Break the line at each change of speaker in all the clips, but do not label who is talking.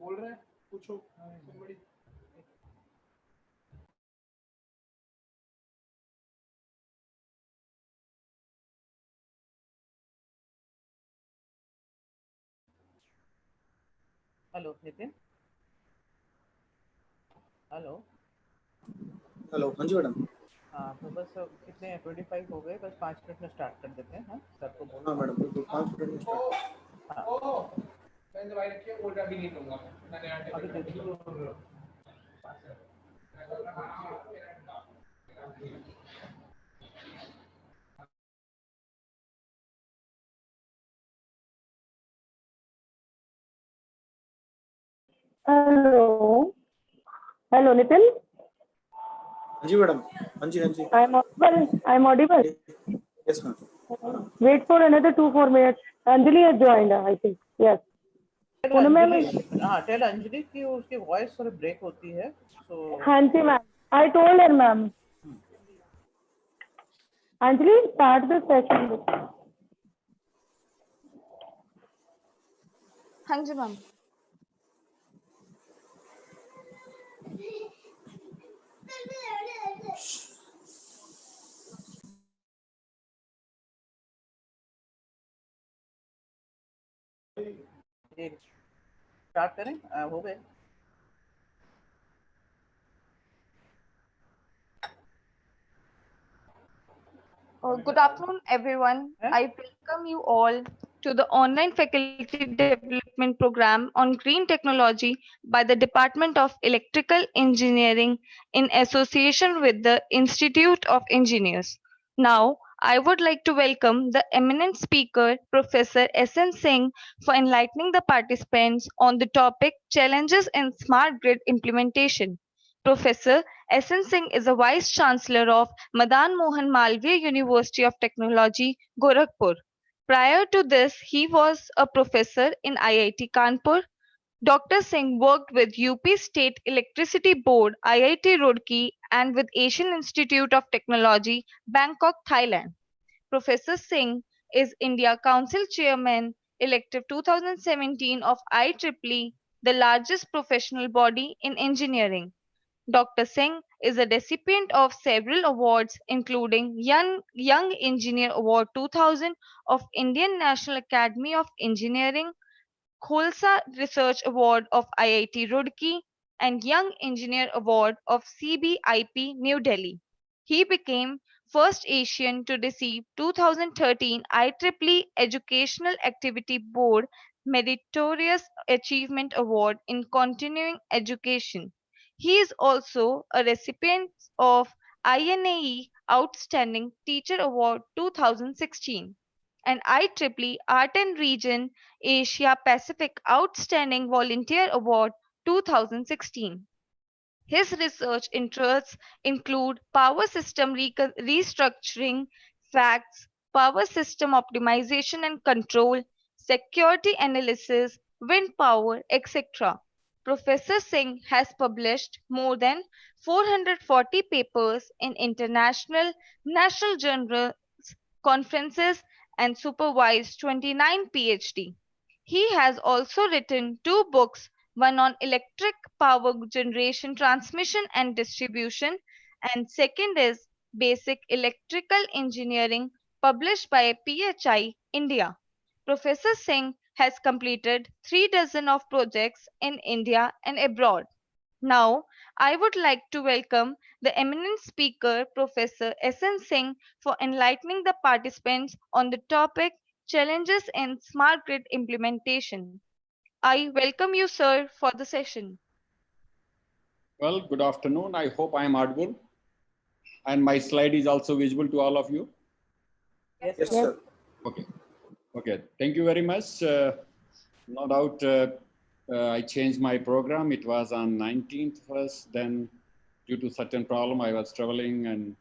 बोल रहे हैं पूछो somebody.
Hello Nitin. Hello.
Hello. हाँ जी मैडम.
हाँ तो बस कितने 25 हो गए, बस 5 मिनट में स्टार्ट कर देते हैं. हाँ सर को बोलो.
हाँ मैडम बिल्कुल 5 मिनट में स्टार्ट.
हाँ
मैंने दवाई रखी है, बोल रहा अभी नहीं लूंगा मैंने
अभी दे दो.
Hello. Hello, Nitin.
हाँ जी मैडम. हाँ जी हाँ जी.
I'm audible. I'm audible.
Yes ma'am.
Wait for another 2-4 minutes. Anjali has joined, I think. Yes. Poonam ma'am.
हाँ टेल अंजलि की उसकी वॉइस थोड़ी ब्रेक होती है. सो
हाँ जी ma'am. I told her ma'am. Anjali, start the session.
हाँ जी मैम.
स्टार्ट करें. हो गए.
Good afternoon, everyone. I welcome you all to the online faculty development program on green technology by the Department of Electrical Engineering in association with the Institute of Engineers. Now, I would like to welcome the eminent speaker, Professor S.N. Singh, for enlightening the participants on the topic Challenges in Smart Grid Implementation. Professor S.N. Singh is a Vice Chancellor of Madan Mohan Malviya University of Technology, Gorakhpur. Prior to this, he was a professor in IIT Kanpur. Dr. Singh worked with UP State Electricity Board, IIT Roorkee, and with Asian Institute of Technology, Bangkok, Thailand. Professor Singh is India Council Chairman, elective 2017 of IEEE, the largest professional body in engineering. Dr. Singh is a recipient of several awards including Young Engineer Award 2000 of Indian National Academy of Engineering, Khalsa Research Award of IIT Roorkee, and Young Engineer Award of CBIP New Delhi. He became first Asian to receive 2013 IEEE Educational Activity Board Meritorious Achievement Award in Continuing Education. He is also a recipient of INAE Outstanding Teacher Award 2016 and IEEE Art and Region Asia Pacific Outstanding Volunteer Award 2016. His research interests include power system restructuring, facts, power system optimization and control, security analysis, wind power, etc. Professor Singh has published more than 440 papers in international, national journals, conferences, and supervised 29 PhD. He has also written two books, one on electric power generation, transmission and distribution, and second is Basic Electrical Engineering, published by PHI India. Professor Singh has completed 3 dozen of projects in India and abroad. Now, I would like to welcome the eminent speaker, Professor S.N. Singh, for enlightening the participants on the topic Challenges in Smart Grid Implementation. I welcome you, sir, for the session.
Well, good afternoon. I hope I am audible. And my slide is also visible to all of you.
Yes sir.
Okay. Okay. Thank you very much. No doubt I changed my program. It was on 19th first. Then due to certain problem, I was traveling. And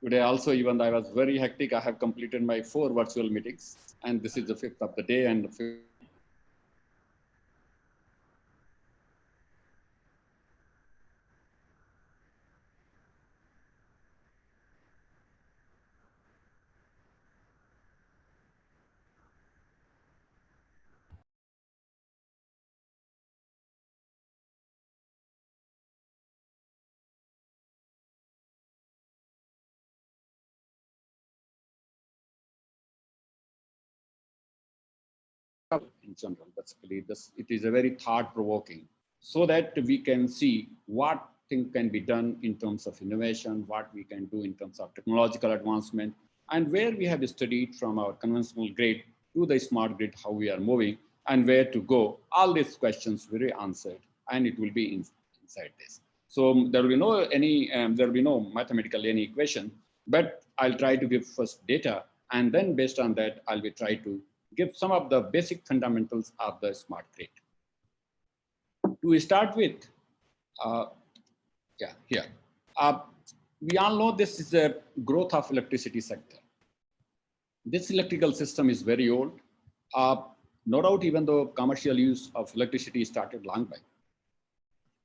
today also, even though I was very hectic, I have completed my 4 virtual meetings. And this is the 5th of the day and the 5th in general. Basically, it is a very thought-provoking, so that we can see what thing can be done in terms of innovation, what we can do in terms of technological advancement, and where we have studied from our conventional grid to the smart grid, how we are moving and where to go. All these questions will be answered, and it will be inside this. So there will be no mathematical any equation, but I'll try to give first data, and then based on that, I'll be try to give some of the basic fundamentals of the smart grid. To start with, here. We all know this is a growth of electricity sector. This electrical system is very old. No doubt, even though commercial use of electricity started long back.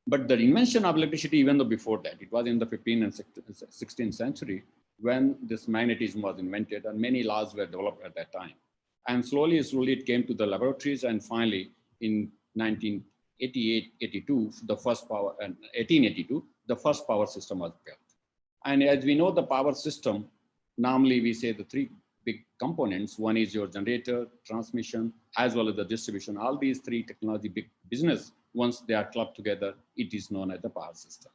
But the invention of electricity, even though before that, it was in the 15th and 16th century when this magnetism was invented, and many laws were developed at that time. And slowly it came to the laboratories, and finally in 1882, the first power system was built. And as we know, the power system, normally we say the three big components. One is your generator, transmission, as well as the distribution. All these three technology big business, once they are clubbed together, it is known as the power system.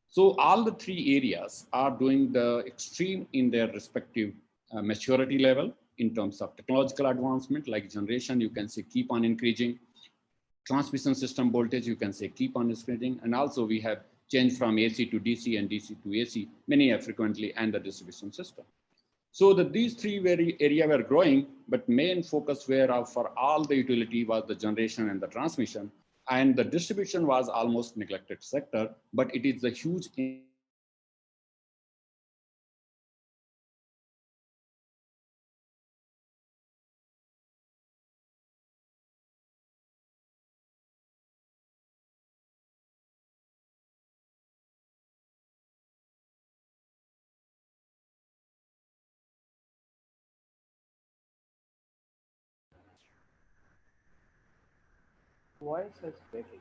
So all the three areas are doing the extreme in their respective maturity level in terms of technological advancement, like generation, you can say keep on increasing. Transmission system voltage, you can say keep on increasing. And also we have changed from AC to DC and DC to AC, many are frequently, and the distribution system. So that these three area were growing, but main focus were for all the utility was the generation and the transmission, and the distribution was almost neglected sector, but it is a huge
Voice is breaking.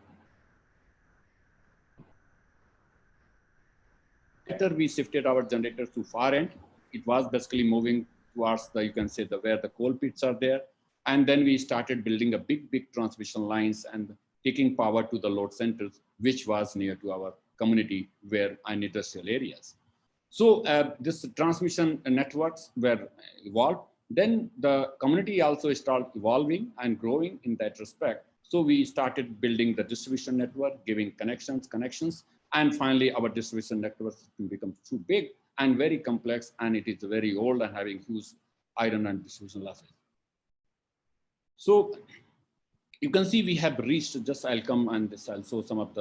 Later we shifted our generators to far end. It was basically moving towards the, you can say, where the coal pits are there. And then we started building a big transmission lines and taking power to the load centers, which was near to our community where and industrial areas. So this transmission networks were evolved. Then the community also started evolving and growing in that respect. So we started building the distribution network, giving connections, and finally our distribution network become too big and very complex, and it is very old and having huge iron and distribution losses. So you can see we have reached, just I'll come and this I'll show some of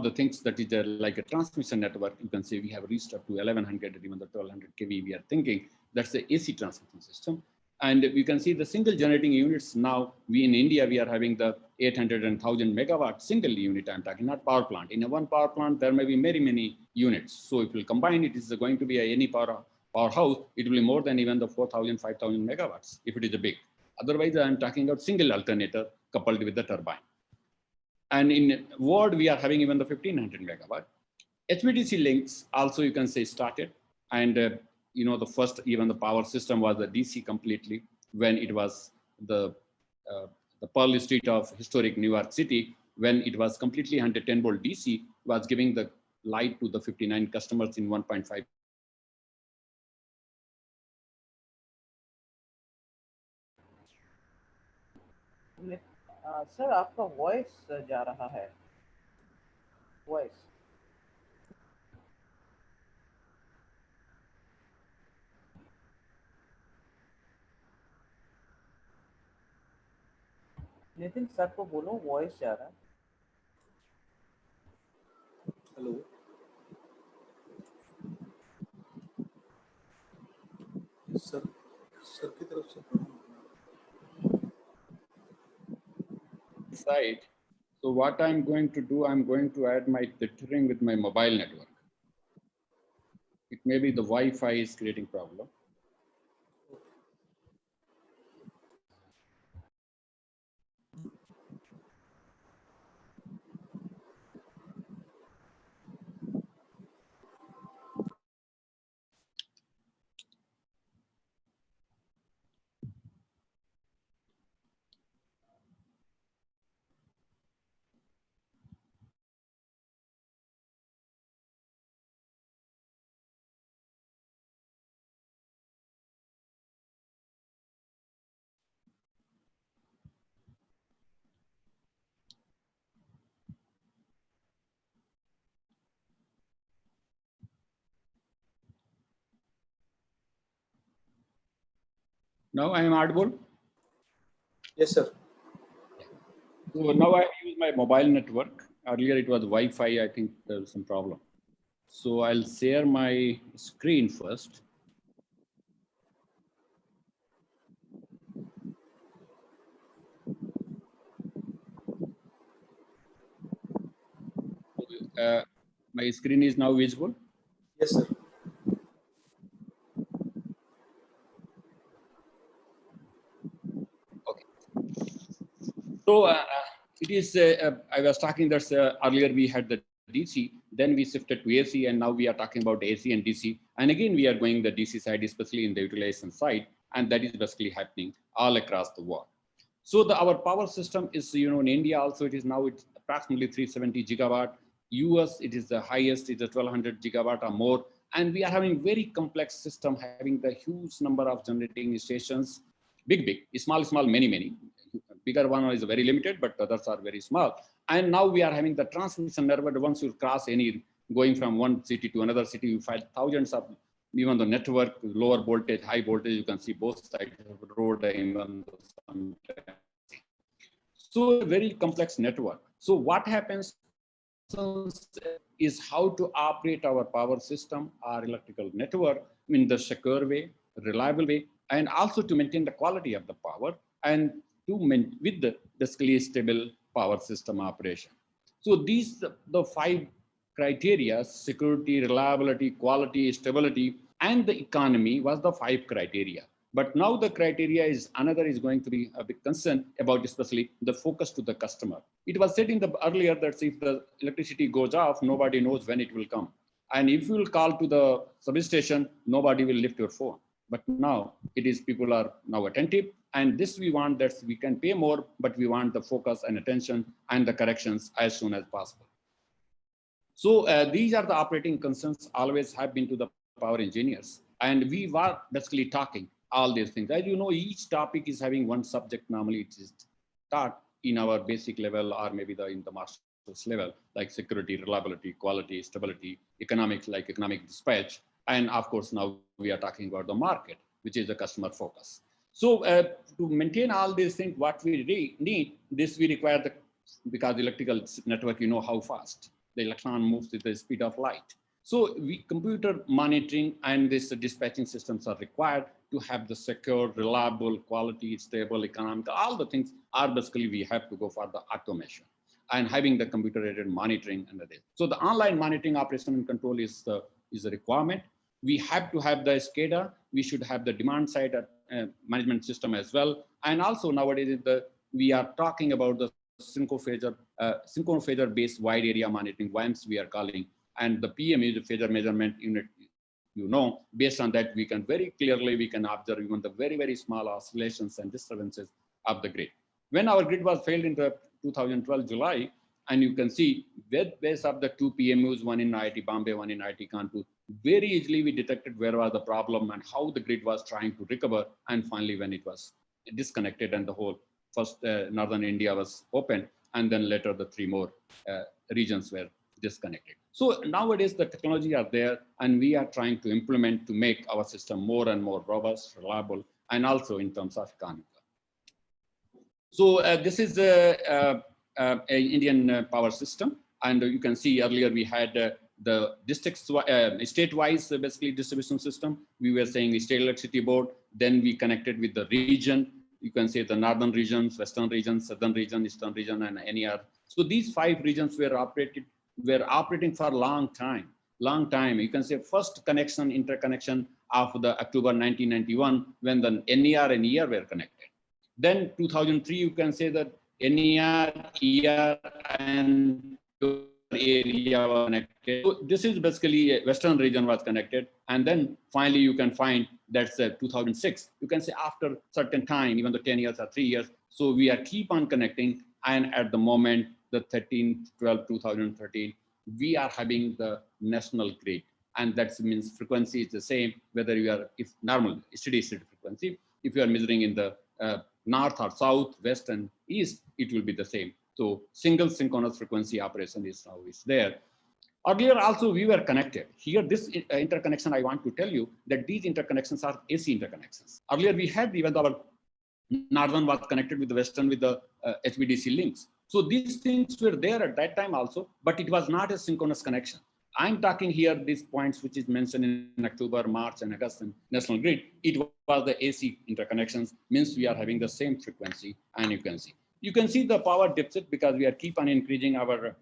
the things that is like a transmission network. You can see we have reached up to 1100 or even the 1200 kV we are thinking. That's the AC transmission system. And you can see the single generating units now, we in India, we are having the 800 and 1000 megawatt single unit, I'm talking, not power plant. In a one power plant, there may be many units. So if we combine it, is going to be any powerhouse, it will be more than even the 4000, 5000 megawatts, if it is a big. Otherwise, I'm talking about single alternator coupled with the turbine. And in world, we are having even the 1500 megawatt. HVDC links also, you can say, started. And you know, the first, even the power system was the DC completely, when it was the Pearl Street of historic New York City, when it was completely 110 volt DC, was giving the light to the 59 customers in 1.5.
Sir आपका voice जा रहा है, voice Nitin sir को बोलो voice जा रहा है.
Hello sir की तरफ से
Side. So what I'm going to do, I'm going to add my tethering with my mobile network. It may be the Wi-Fi is creating problem. Now I am audible.
Yes, sir.
So now I use my mobile network. Earlier it was Wi-Fi. I think there was some problem. So I'll share my screen first. My screen is now visible.
Yes, sir.
Okay. So it is, I was talking that earlier we had the DC, then we shifted to AC, and now we are talking about AC and DC. And again, we are going the DC side, especially in the utilization side, and that is basically happening all across the world. So our power system is, in India also, it is now it's approximately 370 gigawatt. US, it is the highest, it is 1200 gigawatt or more. And we are having very complex system, having the huge number of generating stations, big, small, many. Bigger one is very limited, but others are very small. And now we are having the transmission network. Once you cross any, going from one city to another city, you find thousands of, even the network, lower voltage, high voltage, you can see both sides of the road. So a very complex network. So what happens is how to operate our power system, our electrical network in the secure way, reliable way, and also to maintain the quality of the power and to with the basically stable power system operation. So these, the 5 criteria: security, reliability, quality, stability, and the economy was the 5 criteria. But now the criteria is another is going to be a big concern about, especially the focus to the customer. It was said in the earlier that if the electricity goes off, nobody knows when it will come. And if you will call to the substation, nobody will lift your phone. But now it is, people are now attentive, and this we want, that we can pay more, but we want the focus and attention and the corrections as soon as possible. So these are the operating concerns always have been to the power engineers. And we were basically talking all these things. As you know, each topic is having one subject. Normally it is taught in our basic level, or maybe in the master's level, like security, reliability, quality, stability, economics, like economic dispatch. And of course, now we are talking about the market, which is the customer focus. So to maintain all these things, what we need, this we require because the electrical network, you know how fast the electron moves with the speed of light. So computer monitoring and this dispatching systems are required to have the secure, reliable, quality, stable, economic, all the things are basically we have to go for the automation and having the computer aided monitoring under this. So the online monitoring, operation and control is a requirement. We have to have the SCADA. We should have the demand side management system as well. And also nowadays we are talking about the synchrophasor based wide area monitoring, WAMS we are calling, and the PM is the phasor measurement unit. Based on that, we can very clearly, we can observe even the very small oscillations and disturbances of the grid. When our grid was failed in the 2012 July, and you can see based of the 2 PMUs, one in IIT Bombay, one in IIT Kanpur, very easily we detected where was the problem and how the grid was trying to recover. And finally, when it was disconnected and the whole first northern India was open, and then later the 3 more regions were disconnected. So nowadays the technology are there, and we are trying to implement to make our system more and more robust, reliable, and also in terms of economical. So this is a Indian power system, and you can see earlier we had the districts, state-wise basically distribution system. We were saying the state electricity board. Then we connected with the region. You can say the northern regions, western regions, southern region, eastern region, and NER. So these 5 regions were operating for a long time. You can say first interconnection of the October 1991 when the NER and ER were connected. Then 2003, you can say that NER, ER, and area were connected. So this is basically western region was connected, and then finally you can find that's 2006. You can say after certain time, even the 10 years or 3 years. So we are keep on connecting, and at the moment, the 2013, we are having the national grid, and that means frequency is the same whether you are if normal steady state frequency. If you are measuring in the north or south, west and east, it will be the same. So single synchronous frequency operation is now there. Earlier also we were connected. Here, this interconnection, I want to tell you that these interconnections are AC interconnections. Earlier we had even our northern was connected with the western with the HVDC links. So these things were there at that time also, but it was not a synchronous connection. I'm talking here these points which is mentioned in October, March, and August in National Grid. It was the AC interconnections, means we are having the same frequency, and you can see. You can see the power deficit because we are keep on increasing our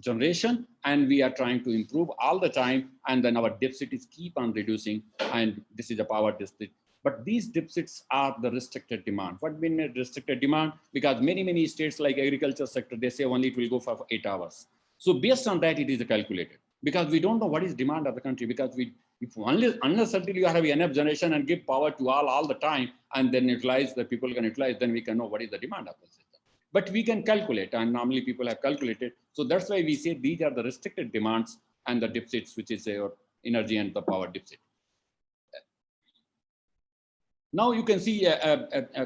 generation, and we are trying to improve all the time, and then our deficit is keep on reducing, and this is a power deficit. But these deficits are the restricted demand. What means restricted demand? Because many states like agriculture sector, they say only it will go for 8 hours. So based on that, it is calculated, because we don't know what is demand of the country, because if unless until you have enough generation and give power to all the time, and then utilize, the people can utilize, then we can know what is the demand of the system. But we can calculate, and normally people have calculated. So that's why we say these are the restricted demands and the deficits, which is your energy and the power deficit. Now you can see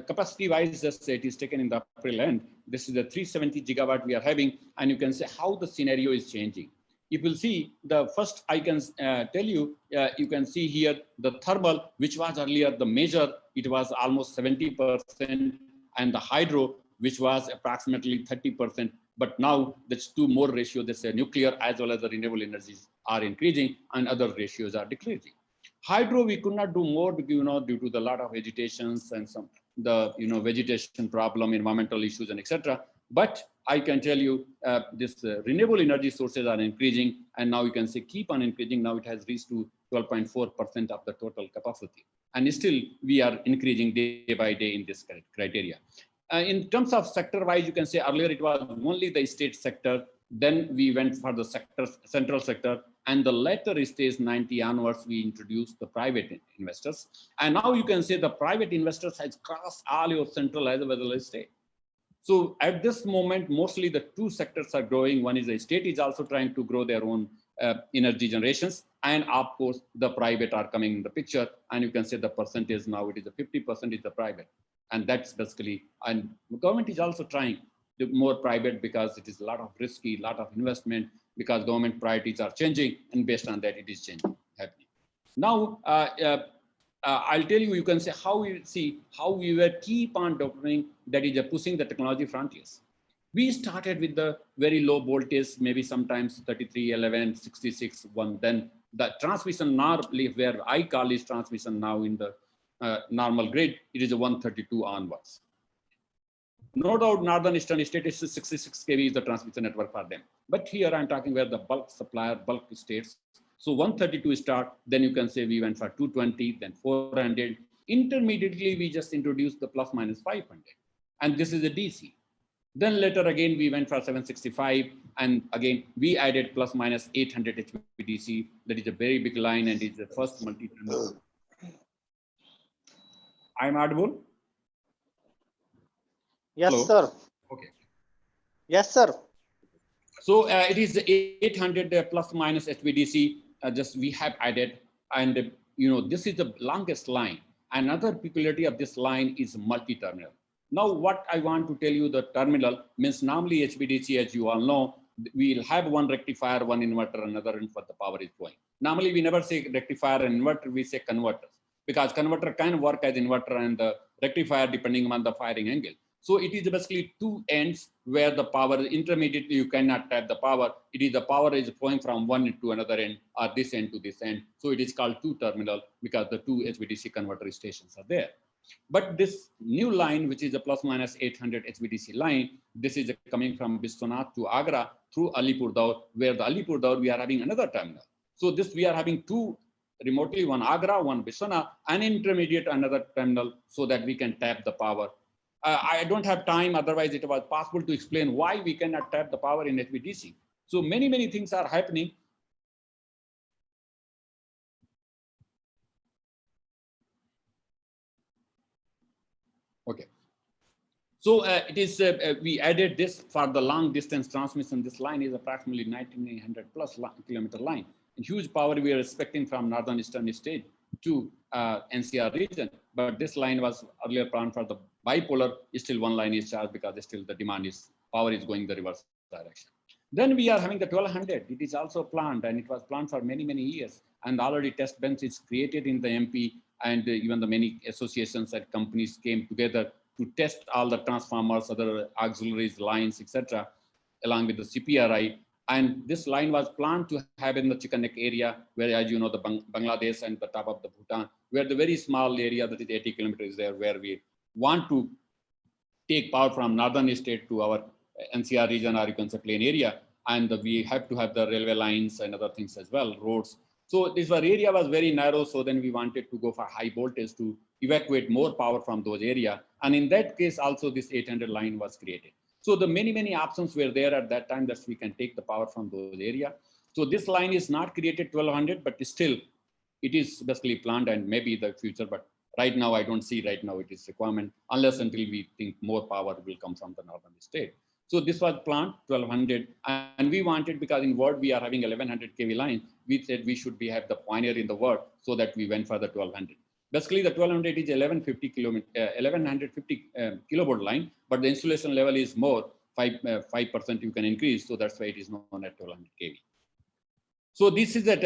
capacity wise, just it is taken in the April end. This is the 370 gigawatt we are having, and you can see how the scenario is changing. If you see the first, I can tell you, you can see here the thermal, which was earlier the major, it was almost 70%, and the hydro, which was approximately 30%. But now there's two more ratio, this nuclear as well as the renewable energies are increasing, and other ratios are decreasing. Hydro, we could not do more, due to the lot of agitations and some vegetation problem, environmental issues, and etc. But I can tell you, this renewable energy sources are increasing, and now you can see keep on increasing. Now it has reached to 12.4% of the total capacity, and still we are increasing day by day in this criteria. In terms of sector-wise, you can say earlier it was only the state sector. Then we went for the central sector, and the later stage 90 onwards, we introduced the private investors. And now you can say the private investors has crossed all your central as well as state. So at this moment, mostly the two sectors are growing. One is the state is also trying to grow their own energy generations. And of course, the private are coming in the picture. And you can say the percentage now, it is a 50% is the private. And that's basically, and the government is also trying to more private, because it is a lot of risky, lot of investment, because government priorities are changing, and based on that, it is changing, happening. Now, I'll tell you, you can say how we were keep on doing, that is pushing the technology frontiers. We started with the very low voltage, maybe sometimes 33, 11, 66, 1. Then the transmission now, where I call is transmission now in the normal grid, it is a 132 onwards. No doubt, northern eastern state is 66 kV is the transmission network for them. But here I'm talking where the bulk supplier, bulk states. So 132 start, then you can say we went for 220, then 400. Intermediately, we just introduced the plus minus 500. And this is a DC. Then later again, we went for 765. And again, we added plus minus 800 HVDC. That is a very big line, and it's the first multi-terminal. I'm audible?
Yes,
Hello?
sir.
Okay.
Yes, sir.
So it is 800 plus minus HVDC. Just we have added, and this is the longest line. Another peculiarity of this line is multi-terminal. Now, what I want to tell you, the terminal means normally HVDC, as you all know, we'll have one rectifier, one inverter, another in what the power is going. Normally, we never say rectifier and inverter, we say converters, because converter can work as inverter and the rectifier depending on the firing angle. So it is basically two ends where the power intermediately you cannot tap the power. It is the power is flowing from one to another end, or this end to this end. So it is called two terminal, because the two HVDC converter stations are there. But this new line, which is a plus minus 800 HVDC line, this is coming from Biswanath to Agra through Alipurduar, where the Alipurduar we are having another terminal. So this we are having two remotely, one Agra, one Biswanath, and intermediate another terminal, so that we can tap the power. I don't have time, otherwise it was possible to explain why we cannot tap the power in HVDC. So many things are happening. Okay. So it is, we added this for the long distance transmission. This line is approximately 1900 plus kilometer line. A huge power we are expecting from northern eastern state to NCR region. But this line was earlier planned for the bipolar. Still one line is charged, because still the demand is, power is going the reverse direction. Then we are having the 1200. It is also planned, and it was planned for many, many years. And already test bench is created in the MP, and even the many associations and companies came together to test all the transformers, other auxiliaries, lines, etc., along with the CPRI. And this line was planned to have in the Chicken Neck area, where, as you know, the Bangladesh and the top of the Bhutan, where the very small area that is 80 kilometers there, where we want to take power from northern state to our NCR region, or you can say plain area. And we have to have the railway lines and other things as well, roads. So this area was very narrow. So then we wanted to go for high voltage to evacuate more power from those areas. And in that case, also this 800 line was created. So the many options were there at that time that we can take the power from those areas. So this line is not created 1200, but still it is basically planned and maybe the future. But right now, I don't see right now it is requirement unless until we think more power will come from the northern state. So this was planned 1200, and we wanted, because in world we are having 1100 kV line, we said we should have the pioneer in the world, so that we went for the 1200. Basically, the 1200 is 1150 kilovolt line, but the insulation level is more, 5% you can increase, so that's why it is known as 1200 kV. So this is that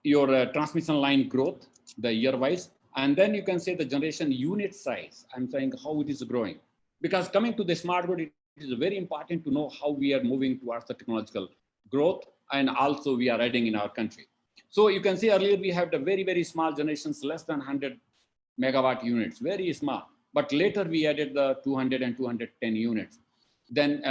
your transmission line growth, the year-wise, and then you can say the generation unit size. I'm saying how it is growing, because coming to the smart grid, it is very important to know how we are moving towards the technological growth, and also we are adding in our country. So you can see earlier we have the very small generations, less than 100 megawatt units, very small. But later we added the 200 and 210 units. Then,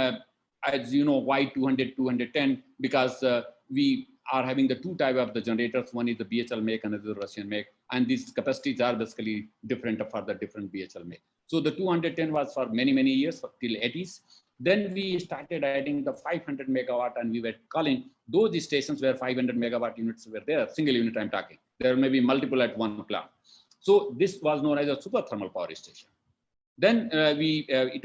as you know, why 200, 210? Because we are having the two type of the generators. One is the BHL make, another Russian make, and these capacities are basically different for the different BHL make. So the 210 was for many years, till 80s. Then we started adding the 500 megawatt, and we were calling those stations where 500 megawatt units were there, single unit I'm talking. There may be multiple at one plant. So this was known as a super thermal power station. Then it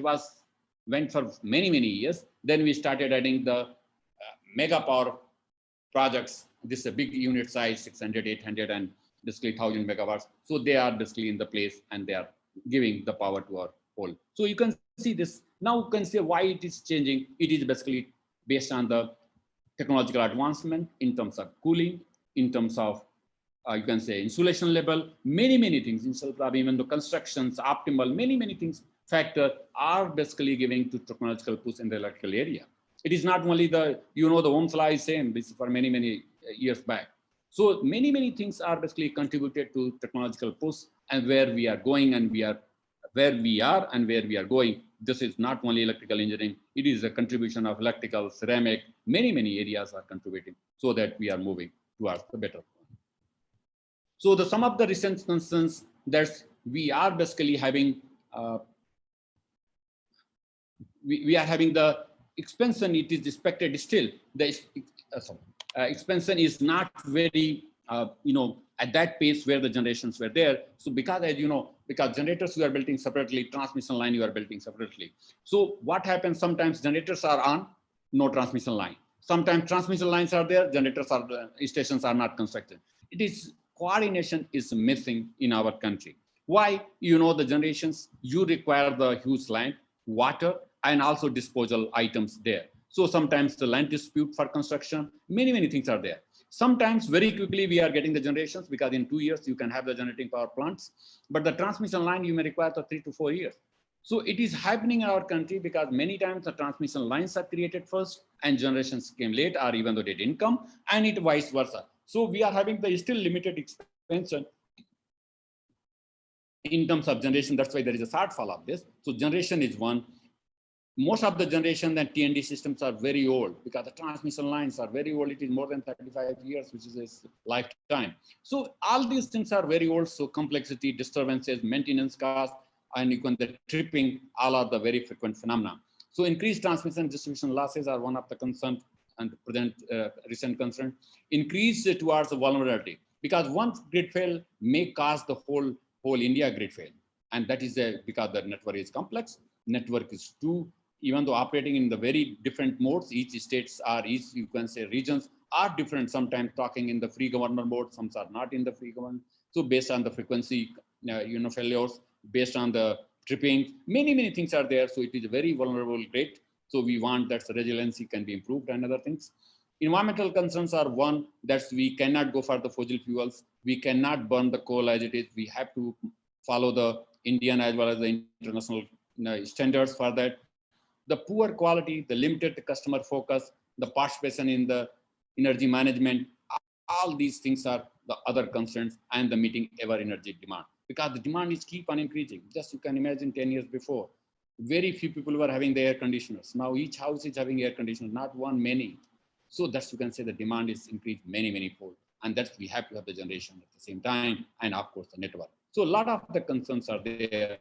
went for many years. Then we started adding the mega power projects. This is a big unit size, 600, 800, and basically 1000 megawatts. So they are basically in the place, and they are giving the power to our whole. So you can see this. Now you can see why it is changing. It is basically based on the technological advancement in terms of cooling, in terms of you can say insulation level, many things. Even the constructions, optimal, many things factor are basically giving to technological push in the electrical area. It is not only the, you know, the Ohm's law is same, this is for many years back. So many things are basically contributed to technological push, and where we are going, and where we are going. This is not only electrical engineering, it is a contribution of electrical, ceramic, many areas are contributing, so that we are moving towards the better. So the some of the recent concerns that we are basically having, we are having the expansion. It is expected still. The expansion is not very, at that pace where the generations were there. So because, as you know, because generators you are building separately, transmission line you are building separately. So what happens, sometimes generators are on, no transmission line. Sometimes transmission lines are there, stations are not constructed. It is coordination is missing in our country. Why? You know, the generations, you require the huge land, water, and also disposal items there. So sometimes the land dispute for construction, many things are there. Sometimes very quickly we are getting the generations, because in 2 years you can have the generating power plants, but the transmission line you may require for 3 to 4 years. So it is happening in our country, because many times the transmission lines are created first and generations came late, or even though they didn't come, and it vice versa. So we are having the still limited expansion in terms of generation. That's why there is a shortfall of this. So generation is one. Most of the generation and T&D systems are very old, because the transmission lines are very old. It is more than 35 years, which is a lifetime. So all these things are very old. So complexity, disturbances, maintenance costs, and the tripping, all are the very frequent phenomena. So increased transmission distribution losses are one of the concerns, and present recent concern. Increase towards the vulnerability, because once grid fail may cause the whole India grid fail, and that is because the network is complex. Network is too, even though operating in the very different modes, each states are, each you can say regions are different. Sometimes talking in the free governor mode, some are not in the free governor. So based on the frequency, failures, based on the tripping, many things are there. So it is a very vulnerable grid. So we want that resiliency can be improved and other things. Environmental concerns are one, that we cannot go for the fossil fuels. We cannot burn the coal as it is. We have to follow the Indian as well as the international standards for that. The poor quality, the limited customer focus, the participation in the energy management, all these things are the other concerns, and the meeting ever energy demand, because the demand is keep on increasing. Just you can imagine 10 years before, very few people were having the air conditioners. Now each house is having air conditioners, not one, many. So that's, you can say the demand is increased many fold, and that's we have to have the generation at the same time, and of course the network. So a lot of the concerns are there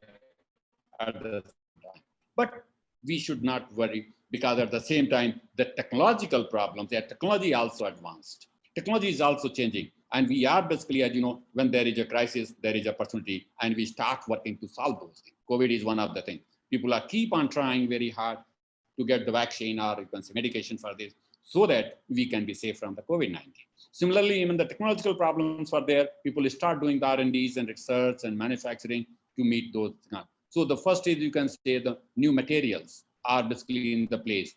at the same time, but we should not worry, because at the same time the technological problems, their technology also advanced. Technology is also changing, and we are basically, as you know, when there is a crisis, there is opportunity, and we start working to solve those things. COVID is one of the things. People are keep on trying very hard to get the vaccine, or you can say medication for this, so that we can be safe from the COVID-19. Similarly, even the technological problems are there. People start doing the R&Ds and research and manufacturing to meet those. So the first is, you can say, the new materials are basically in the place.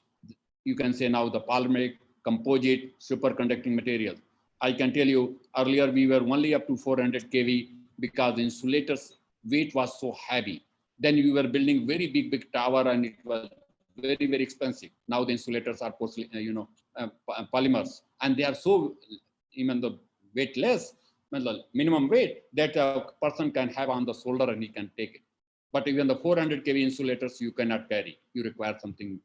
You can say now the polymeric, composite, superconducting materials. I can tell you, earlier we were only up to 400 kV because the insulators weight was so heavy. Then we were building very big tower, and it was very expensive. Now the insulators are polymers, and they are so, even the weight less, minimum weight that a person can have on the shoulder and he can take it. But even the 400 kV insulators you cannot carry. You require something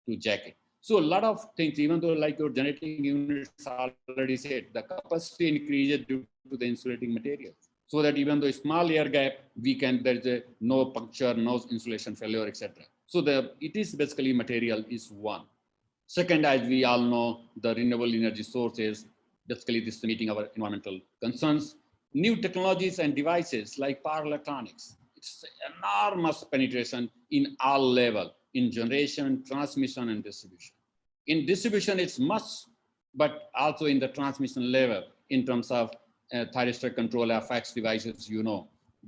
to jack it. So a lot of things, even though like your generating units already said, the capacity increases due to the insulating materials. So that even though small air gap, we can, there's a no puncture, no insulation failure, etc. So it is basically material is one. Second, as we all know, the renewable energy sources, basically this is meeting our environmental concerns. New technologies and devices like power electronics. It's enormous penetration in all level, in generation, transmission, and distribution. In distribution, it's much, but also in the transmission level, in terms of thyristor control, FX devices,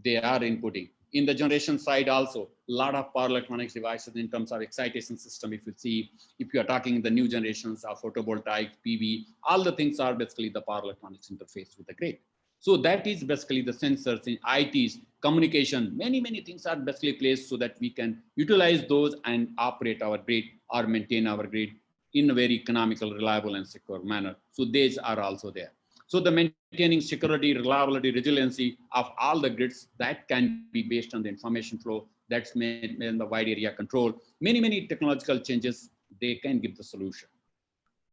they are inputting. In the generation side also, a lot of power electronics devices in terms of excitation system. If you see, if you are talking the new generations of photovoltaic, PV, all the things are basically the power electronics interface with the grid. So that is basically the sensors in ITs, communication, many things are basically placed so that we can utilize those and operate our grid or maintain our grid in a very economical, reliable, and secure manner. So these are also there. So the maintaining security, reliability, resiliency of all the grids, that can be based on the information flow, that's made in the wide area control. Many technological changes, they can give the solution.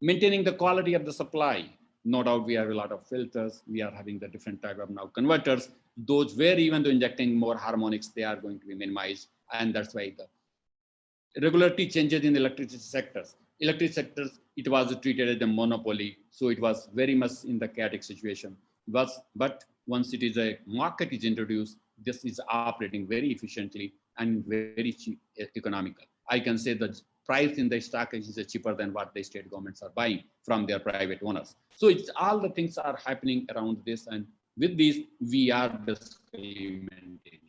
Maintaining the quality of the supply. No doubt we have a lot of filters. We are having the different type of now converters. Those where even though injecting more harmonics, they are going to be minimized. And that's why the regulatory changes in the electricity sectors. Electric sectors, it was treated as a monopoly. So it was very much in the chaotic situation. But once it is a market is introduced, this is operating very efficiently and very cheap, economical. I can say the price in the stock is cheaper than what the state governments are buying from their private owners. So it's all the things are happening around this, and with this we are basically maintaining.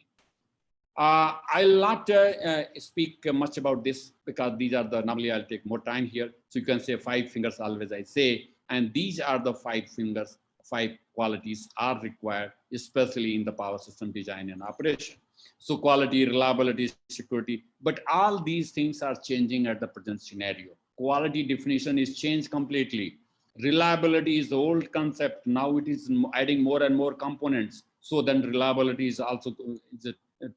I'll not speak much about this because these are the, normally I'll take more time here. So you can say 5 fingers always I say, and these are the 5 fingers, 5 qualities are required, especially in the power system design and operation. So quality, reliability, security, but all these things are changing at the present scenario. Quality definition is changed completely. Reliability is the old concept. Now it is adding more and more components. So then reliability is also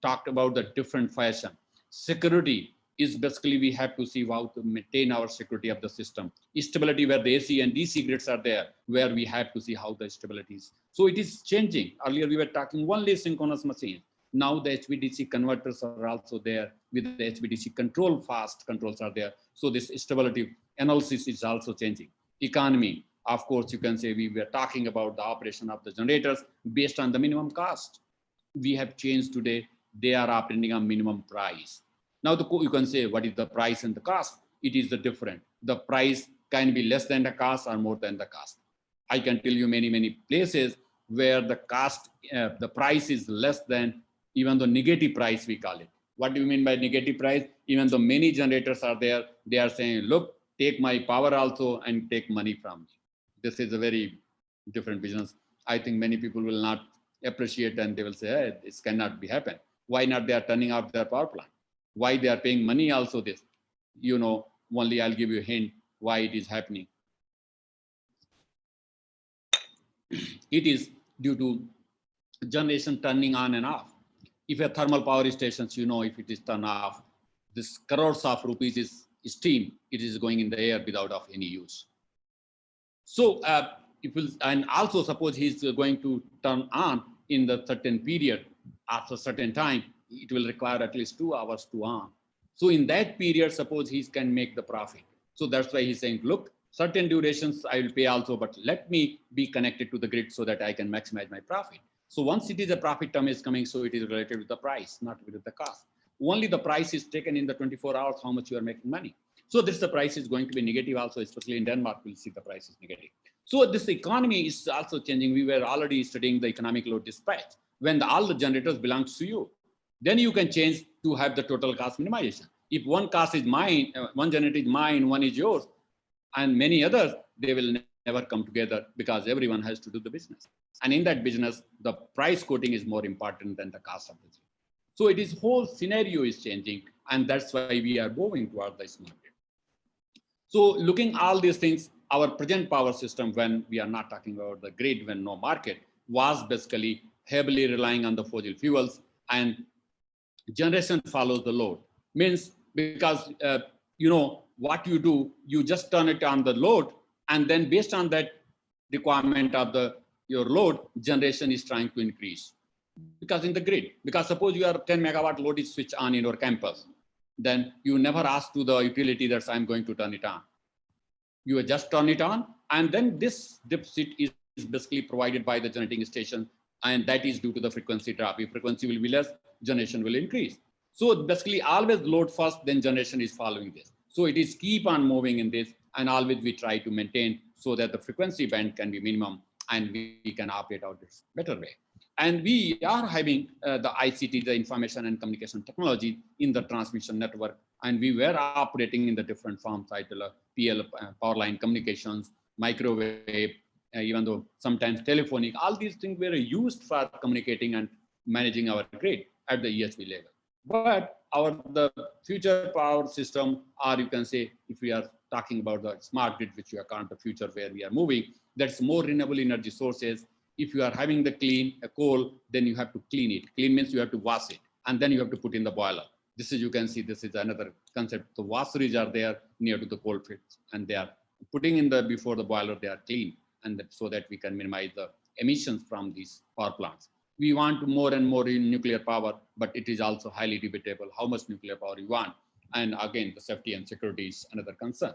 talked about the different fashion. Security is basically we have to see how to maintain our security of the system. Stability, where the AC and DC grids are there, where we have to see how the stability is. So it is changing. Earlier we were talking only synchronous machines. Now the HVDC converters are also there with the HVDC control, fast controls are there. So this stability analysis is also changing. Economy, of course, you can say we were talking about the operation of the generators based on the minimum cost. We have changed today, they are operating on minimum price. Now you can say what is the price and the cost? It is the different. The price can be less than the cost or more than the cost. I can tell you many places where the cost, the price is less than even the negative price we call it. What do you mean by negative price? Even though many generators are there, they are saying, look, take my power also and take money from me. This is a very different business. I think many people will not appreciate and they will say, hey, this cannot be happen. Why not they are turning off their power plant? Why they are paying money also this? You know, only I'll give you a hint why it is happening. It is due to generation turning on and off. If a thermal power stations, you know, if it is turned off, this crores of rupees is steam, it is going in the air without of any use. So it will, and also suppose he's going to turn on in the certain period, after certain time, it will require at least 2 hours to on. So in that period, suppose he can make the profit. So that's why he's saying, look, certain durations I will pay also, but let me be connected to the grid so that I can maximize my profit. So once it is a profit term is coming, so it is related with the price, not with the cost. Only the price is taken in the 24 hours, how much you are making money. So this, the price is going to be negative also, especially in Denmark, we'll see the price is negative. So this economy is also changing. We were already studying the economic load dispatch. When all the generators belongs to you, then you can change to have the total cost minimization. If one cost is mine, one generator is mine, one is yours, and many others, they will never come together because everyone has to do the business. And in that business, the price quoting is more important than the cost of the thing. So it is whole scenario is changing, and that's why we are moving toward the smart grid. So looking all these things, our present power system, when we are not talking about the grid, when no market, was basically heavily relying on the fossil fuels, and generation follows the load. Means because you know what you do, you just turn it on the load, and then based on that requirement of your load, generation is trying to increase. Because in the grid, because suppose you are 10 megawatt load is switched on in your campus, then you never ask to the utility that I'm going to turn it on. You just turn it on, and then this deficit is basically provided by the generating station, and that is due to the frequency drop. If frequency will be less, generation will increase. So basically always load first, then generation is following this. So it is keep on moving in this, and always we try to maintain so that the frequency band can be minimum and we can operate out this better way. And we are having the ICT, the information and communication technology in the transmission network. And we were operating in the different forms, PL, power line communications, microwave, even though sometimes telephonic, all these things were used for communicating and managing our grid at the ESP level. But the future power system, or you can say, if we are talking about the smart grid, which you are current the future where we are moving, that's more renewable energy sources. If you are having the clean coal, then you have to clean it. Clean means you have to wash it, and then you have to put in the boiler. This is, you can see, this is another concept. The washeries are there near to the coal fields, and they are putting in the, before the boiler, they are clean, and so that we can minimize the emissions from these power plants. We want more and more in nuclear power, but it is also highly debatable how much nuclear power you want. And again, the safety and security is another concern.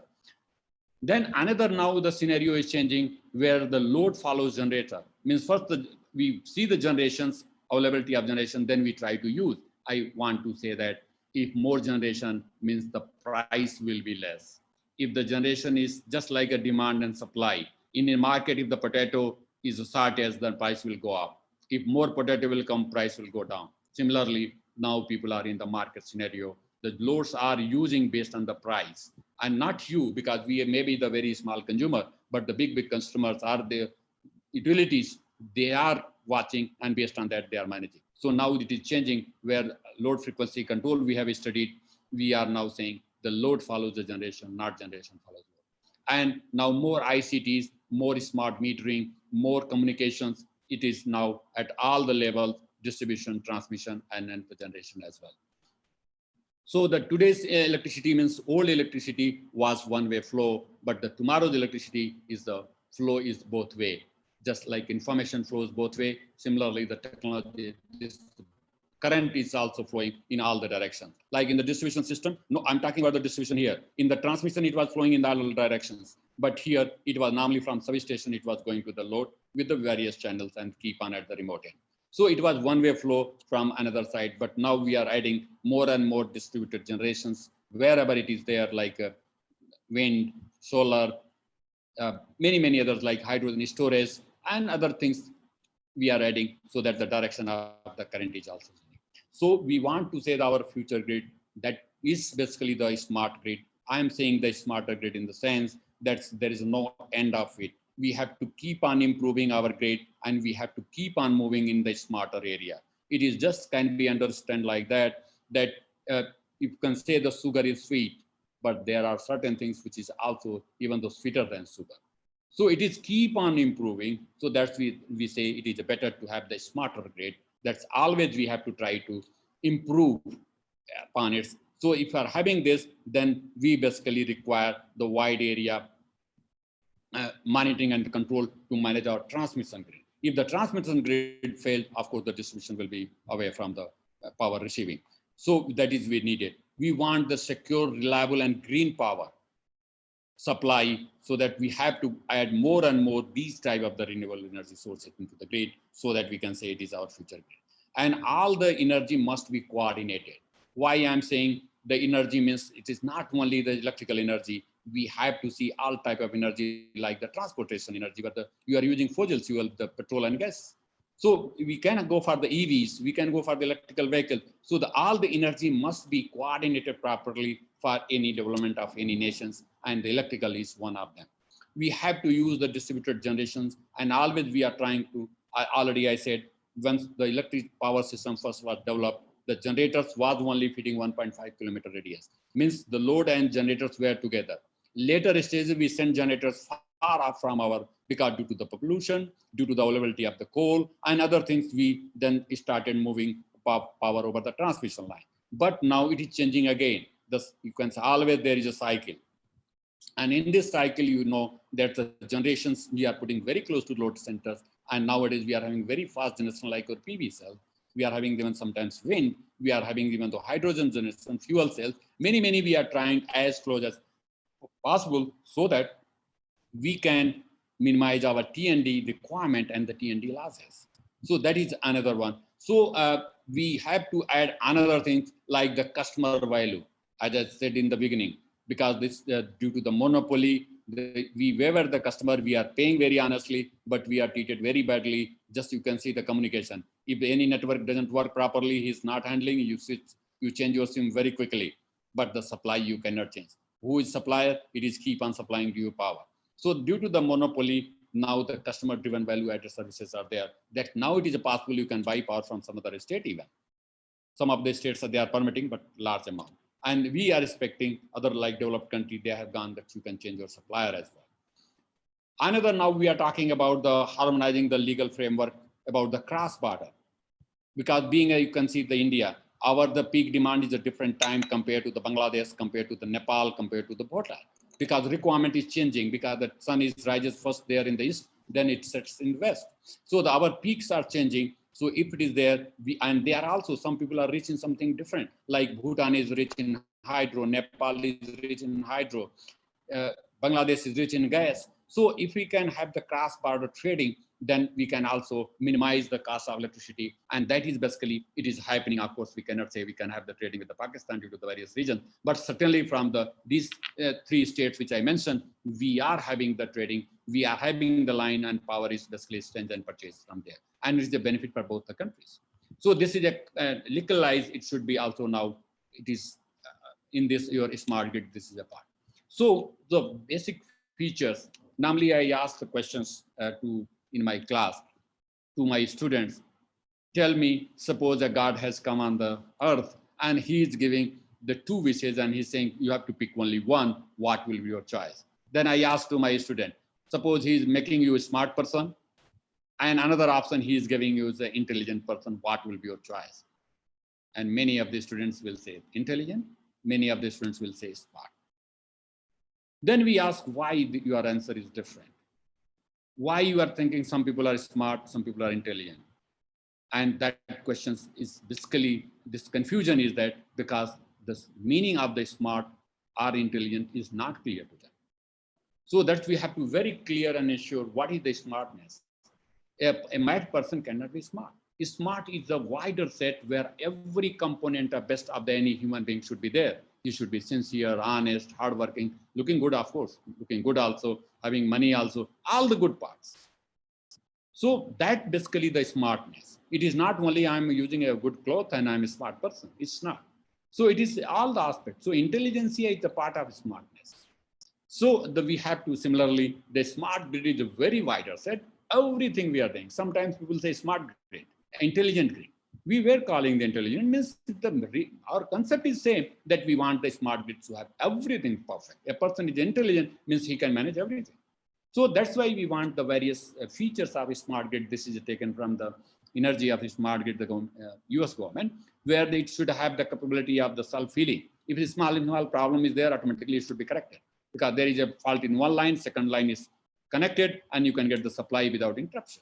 Then another, now the scenario is changing where the load follows generator. Means first we see the generations, availability of generation, then we try to use. I want to say that if more generation means the price will be less. If the generation is just like a demand and supply, in a market, if the potato is a shortage, then price will go up. If more potato will come, price will go down. Similarly, now people are in the market scenario. The loads are using based on the price, and not you, because we may be the very small consumer, but the big customers are the utilities. They are watching, and based on that, they are managing. So now it is changing where load frequency control we have studied. We are now saying the load follows the generation, not generation follows load. And now more ICTs, more smart metering, more communications. It is now at all the levels, distribution, transmission, and then the generation as well. So the today's electricity means old electricity was one-way flow, but the tomorrow's electricity is the flow is both way. Just like information flows both way, similarly the technology, this current is also flowing in all the directions. Like in the distribution system, no, I'm talking about the distribution here. In the transmission, it was flowing in all directions. But here, it was normally from substation, it was going to the load with the various channels and keep on at the remote end. So it was one-way flow from another side, but now we are adding more and more distributed generations wherever it is there, like wind, solar, many others like hydrogen storage and other things we are adding so that the direction of the current is also. So we want to say that our future grid, that is basically the smart grid, I am saying the smarter grid in the sense that there is no end of it. We have to keep on improving our grid, and we have to keep on moving in the smarter area. It is just can be understood like that, that you can say the sugar is sweet, but there are certain things which is also even though sweeter than sugar. So it is keep on improving. So that's we say it is better to have the smarter grid. That's always we have to try to improve upon it. So if you are having this, then we basically require the wide area monitoring and control to manage our transmission grid. If the transmission grid fails, of course, the distribution will be away from the power receiving. So that is we need it. We want the secure, reliable, and green power supply, so that we have to add more and more these type of the renewable energy sources into the grid, so that we can say it is our future grid. And all the energy must be coordinated. Why I'm saying the energy means it is not only the electrical energy. We have to see all type of energy like the transportation energy, but you are using fossil fuel, the petrol and gas. So we can go for the EVs, we can go for the electrical vehicles. So all the energy must be coordinated properly for any development of any nations, and the electrical is one of them. We have to use the distributed generations, and always we are trying to, already I said, once the electric power system first was developed, the generators was only fitting 1.5 kilometer radius, means the load and generators were together. Later stages, we send generators far off from our, because due to the pollution, due to the availability of the coal and other things, we then started moving power over the transmission line. But now it is changing again. You can say always there is a cycle. And in this cycle, you know that the generations we are putting very close to load centers. And nowadays we are having very fast generation like our PV cell. We are having even sometimes wind. We are having even the hydrogen generation, fuel cells. Many we are trying as close as possible, so that we can minimize our TND requirement and the TND losses. So that is another one. So we have to add another thing like the customer value, as I said in the beginning, because this due to the monopoly, we waiver the customer, we are paying very honestly, but we are treated very badly. Just you can see the communication. If any network doesn't work properly, he's not handling, you change your SIM very quickly, but the supply you cannot change. Who is supplier? It is keep on supplying to you power. So due to the monopoly, now the customer driven value added services are there, that now it is possible you can buy power from some other state even. Some of the states they are permitting, but large amount. And we are expecting other like developed country, they have gone that you can change your supplier as well. Another, now we are talking about the harmonizing the legal framework about the cross border, because being you can see the India, the peak demand is a different time compared to the Bangladesh, compared to the Nepal, compared to the Bhutan, because requirement is changing, because the sun rises first there in the east, then it sets in the west. So our peaks are changing. So if it is there, and there are also some people are rich in something different, like Bhutan is rich in hydro, Nepal is rich in hydro, Bangladesh is rich in gas. So if we can have the cross-border trading, then we can also minimize the cost of electricity. And that is basically, it is happening. Of course, we cannot say we can have the trading with the Pakistan due to the various regions, but certainly from these three states which I mentioned, we are having the trading, we are having the line, and power is basically exchange and purchase from there. And it's a benefit for both the countries. So this is a legalized, it should be also now, it is in this, your smart grid, this is a part. So the basic features, normally I ask the questions in my class to my students. Tell me, suppose a God has come on the earth and he is giving the two wishes and he's saying you have to pick only one, what will be your choice? Then I ask to my student, suppose he is making you a smart person and another option he is giving you as an intelligent person, what will be your choice? And many of the students will say intelligent, many of the students will say smart. Then we ask why your answer is different. Why you are thinking some people are smart, some people are intelligent. And that question is basically, this confusion is that because the meaning of the smart or intelligent is not clear to them. So that we have to very clear and ensure what is the smartness. A mad person cannot be smart. Smart is a wider set where every component of best of any human being should be there. You should be sincere, honest, hardworking, looking good, of course, looking good also, having money also, all the good parts. So that basically the smartness. It is not only I'm using a good cloth and I'm a smart person. It's not. So it is all the aspects. So intelligence is the part of smartness. So we have to similarly, the smart grid is a very wider set. Everything we are doing. Sometimes people say smart grid, intelligent grid. We were calling the intelligent means our concept is same, that we want the smart grid to have everything perfect. A person is intelligent means he can manage everything. So that's why we want the various features of a smart grid. This is taken from the energy of a smart grid, the US government, where it should have the capability of the self-healing. If a small problem is there, automatically it should be corrected. Because there is a fault in one line, second line is connected, and you can get the supply without interruption.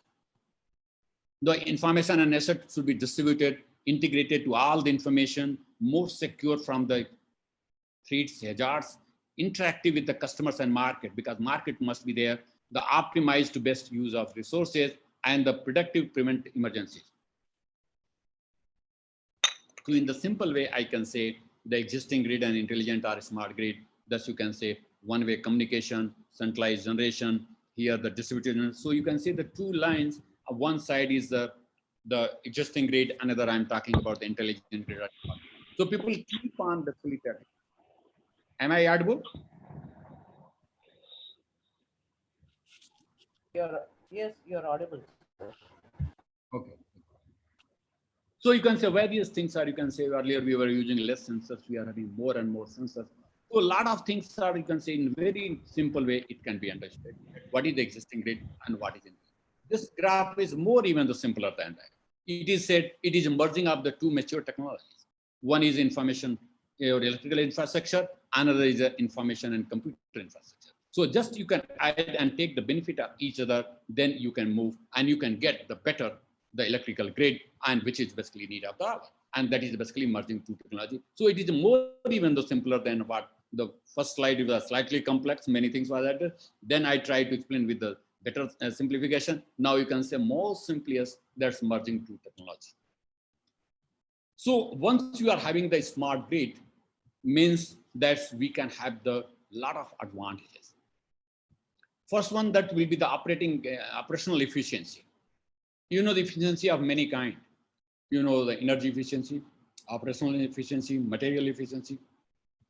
The information and asset should be distributed, integrated to all the information, more secure from the threats, hazards, interactive with the customers and market, because market must be there, the optimized best use of resources, and the productive prevent emergencies. So in the simple way, I can say the existing grid and intelligent or smart grid, thus you can say one-way communication, centralized generation, here the distributed. So you can see the two lines. One side is the existing grid, another I'm talking about the intelligent grid. So people keep on the filter. Am I audible?
Yes, you're audible.
Okay. So you can say various things are, you can say earlier we were using less sensors, we are having more and more sensors. So a lot of things are, you can say in very simple way, it can be understood. What is the existing grid and what is in this graph is more even the simpler than that. It is said it is merging of the two mature technologies. One is information or electrical infrastructure, another is information and computer infrastructure. So just you can add and take the benefit of each other, then you can move and you can get the better, the electrical grid, and which is basically need of the hour. And that is basically merging two technology. So it is more even the simpler than what the first slide was slightly complex, many things were added. Then I tried to explain with the better simplification. Now you can say more simplest, that's merging two technology. So once you are having the smart grid, means that we can have the lot of advantages. First one, that will be the operational efficiency. You know, the efficiency of many kind. You know, the energy efficiency, operational efficiency, material efficiency,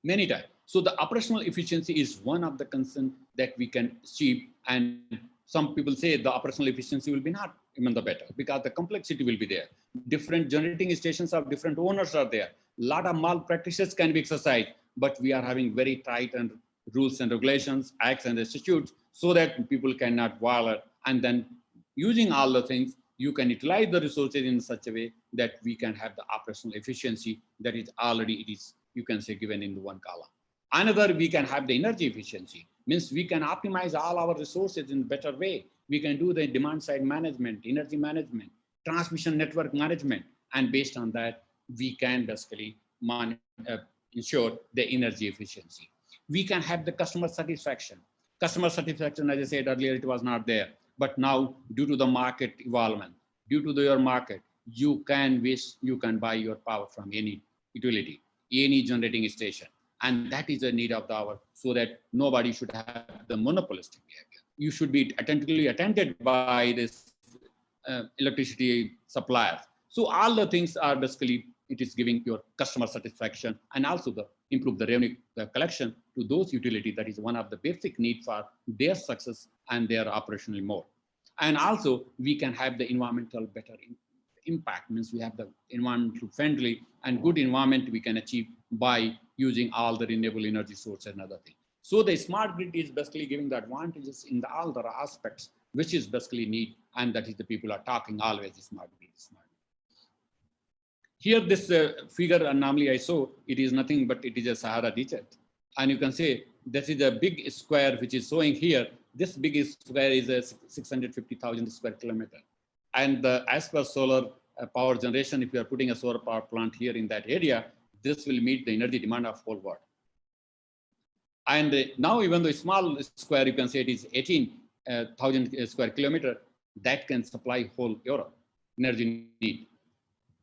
many types. So the operational efficiency is one of the concern that we can achieve. And some people say the operational efficiency will be not even the better, because the complexity will be there. Different generating stations of different owners are there. A lot of malpractices can be exercised, but we are having very tight and rules and regulations, acts and statutes, so that people cannot violate. And then using all the things, you can utilize the resources in such a way that we can have the operational efficiency that is already, it is, you can say, given in the one column. Another, we can have the energy efficiency, means we can optimize all our resources in a better way. We can do the demand side management, energy management, transmission network management, and based on that, we can basically ensure the energy efficiency. We can have the customer satisfaction. Customer satisfaction, as I said earlier, it was not there. But now, due to the market evolvement, due to your market, you can buy your power from any utility, any generating station. And that is the need of the hour, so that nobody should have the monopolistic behavior. You should be attentively attended by this electricity suppliers. So all the things are basically, it is giving your customer satisfaction and also the improve the revenue collection to those utilities. That is one of the basic need for their success and their operationally more. And also we can have the environmental better impact, means we have the environmental friendly and good environment we can achieve by using all the renewable energy sources and other things. So the smart grid is basically giving the advantages in all the aspects, which is basically need, and that is the people are talking always smart grid, smart grid. Here this figure anomaly I saw, it is nothing but it is a Sahara Desert. And you can say this is a big square which is showing here. This big square is a 650,000 square kilometer. And as per solar power generation, if you are putting a solar power plant here in that area, this will meet the energy demand of whole world. And now even though small square, you can say it is 18,000 square kilometer, that can supply whole Europe energy need.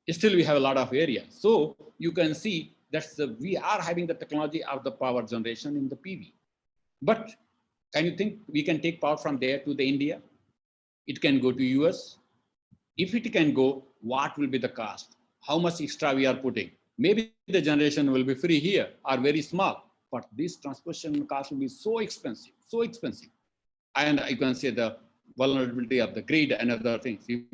Still we have a lot of area. So you can see that we are having the technology of the power generation in the PV. But can you think we can take power from there to the India? It can go to US. If it can go, what will be the cost? How much extra we are putting? Maybe the generation will be free here or very small, but this transportation cost will be so expensive, so expensive. And you can say the vulnerability of the grid and other things. We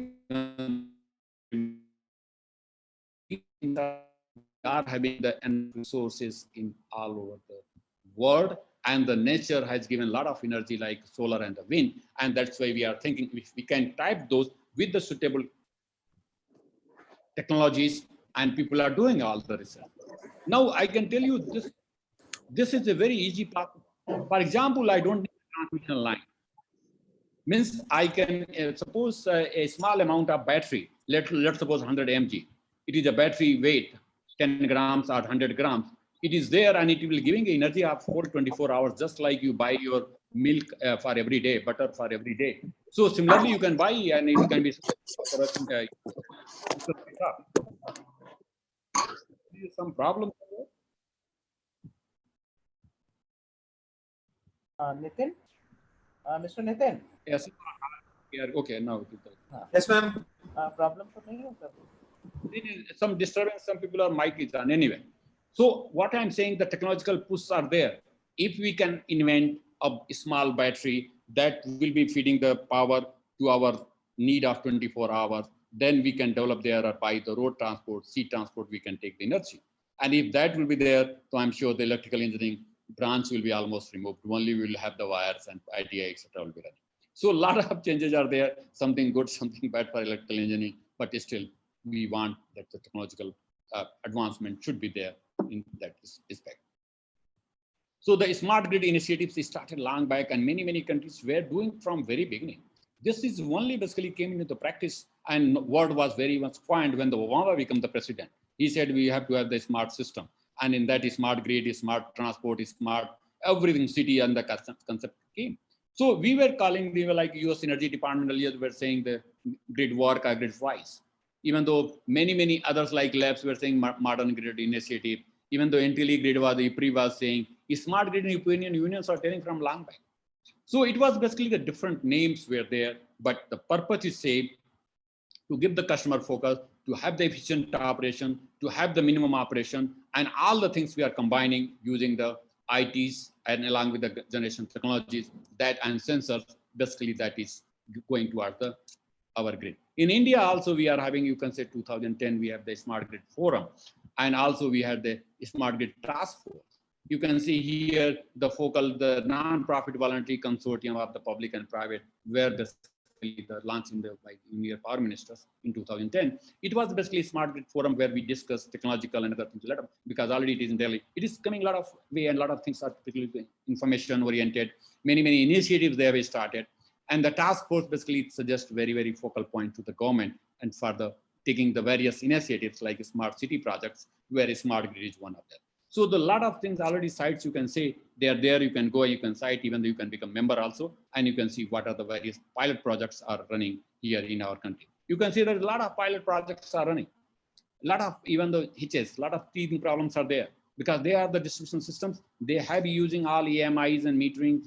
are having the resources in all over the world, and the nature has given a lot of energy like solar and the wind, and that's why we are thinking if we can type those with the suitable technologies, and people are doing all the research. Now I can tell you this is a very easy path. For example, I don't need a transmission line. Means I can suppose a small amount of battery, let's suppose 100 mg. It is a battery weight, 10 grams or 100 grams. It is there and it will giving energy of 24 hours, just like you buy your milk for every day, butter for every day. So similarly, you can buy and it can be some problem.
Nitin, Mr. Nitin.
Yes. Okay. Now.
Yes, ma'am.
Problem तो नहीं है sir.
Some disturbance. Some people are mic is on anyway. So what I'm saying, the technological pushes are there. If we can invent a small battery that will be feeding the power to our need of 24 hours, then we can develop there by the road transport, sea transport, we can take the energy. And if that will be there, so I'm sure the electrical engineering branch will be almost removed. Only we will have the wires and ITI, etc. will be running. So a lot of changes are there, something good, something bad for electrical engineering, but still we want that the technological advancement should be there in that respect. So the smart grid initiatives started long back and many countries were doing from very beginning. This is only basically came into the practice and word was very much coined when the Obama became the president. He said we have to have the smart system. And in that smart grid, smart transport, smart everything city and the concept came. So we were calling, we were like US Energy Department earlier were saying the grid work or grid wise. Even though many others like labs were saying modern grid initiative, even though IntelliGrid was, the IPRI was saying, smart grid and European unions are telling from long back. So it was basically the different names were there, but the purpose is same, to give the customer focus, to have the efficient operation, to have the minimum operation, and all the things we are combining using the ITs and along with the generation technologies that and sensors, basically that is going towards our grid. In India also we are having, you can say 2010, we have the Smart Grid Forum, and also we had the Smart Grid Task Force. You can see here the focal, the non-profit voluntary consortium of the public and private, where the launch in the by Indian power ministers in 2010. It was basically Smart Grid Forum where we discussed technological and other things later, because already it is in Delhi. It is coming a lot of way and a lot of things are particularly information oriented. Many initiatives there we started. And the task force basically suggests very focal point to the government and further taking the various initiatives like smart city projects, where smart grid is one of them. So the lot of things already sites you can say they are there, you can go, you can cite, even though you can become member also, and you can see what are the various pilot projects are running here in our country. You can see that a lot of pilot projects are running. A lot of, even though hitches, a lot of teething problems are there because they are the distribution systems. They have using all EMIs and metering,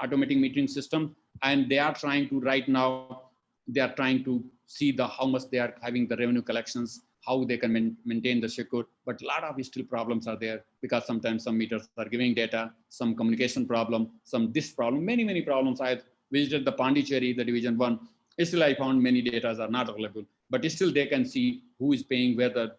automatic metering system, and they are trying to right now, they are trying to see the how much they are having the revenue collections, how they can maintain the secure, but a lot of still problems are there because sometimes some meters are giving data, some communication problem, some this problem, many problems. I visited the Pondicherry, the division 1, still I found many data are not available, but still they can see who is paying, where the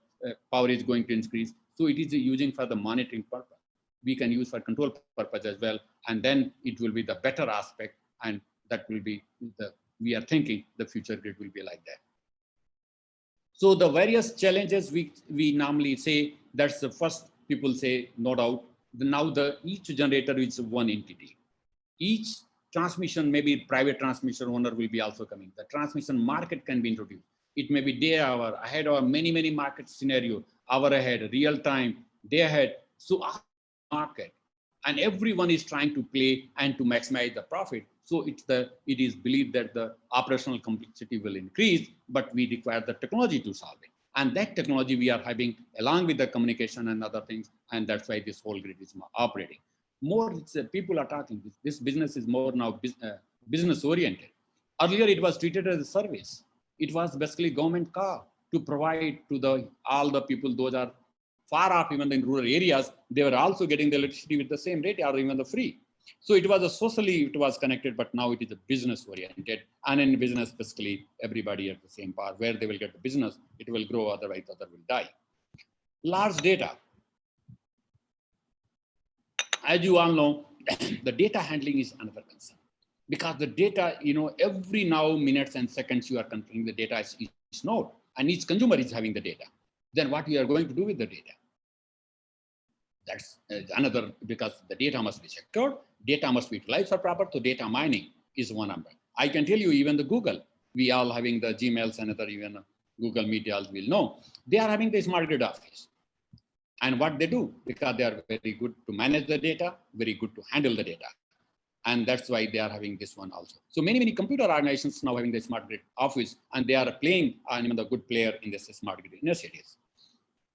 power is going to increase. So it is using for the monitoring purpose. We can use for control purpose as well. And then it will be the better aspect. And that will be we are thinking the future grid will be like that. So the various challenges we normally say, that's the first people say, no doubt. Now each generator is one entity. Each transmission, maybe private transmission owner will be also coming. The transmission market can be introduced. It may be day hour, ahead of many market scenario, hour ahead, real time, day ahead. So market, and everyone is trying to play and to maximize the profit. So it is believed that the operational complexity will increase, but we require the technology to solve it. And that technology we are having along with the communication and other things. And that's why this whole grid is operating. More people are talking, this business is more now business oriented. Earlier it was treated as a service. It was basically government car to provide to all the people, those are far off, even in rural areas, they were also getting the electricity with the same rate or even the free. So it was a socially, it was connected, but now it is a business oriented. And in business, basically, everybody at the same power. Where they will get the business, it will grow, otherwise other will die. Large data. As you all know, the data handling is another concern. Because the data, every now minutes and seconds you are configuring the data is each node, and each consumer is having the data. Then what we are going to do with the data? That's another, because the data must be secured, data must be utilized for proper, so data mining is one number. I can tell you even the Google, we all having the Gmails and other even Google Meet all will know, they are having the smart grid office. And what they do, because they are very good to manage the data, very good to handle the data. And that's why they are having this one also. So many computer organizations now having the smart grid office, and they are playing the good player in this smart grid initiatives.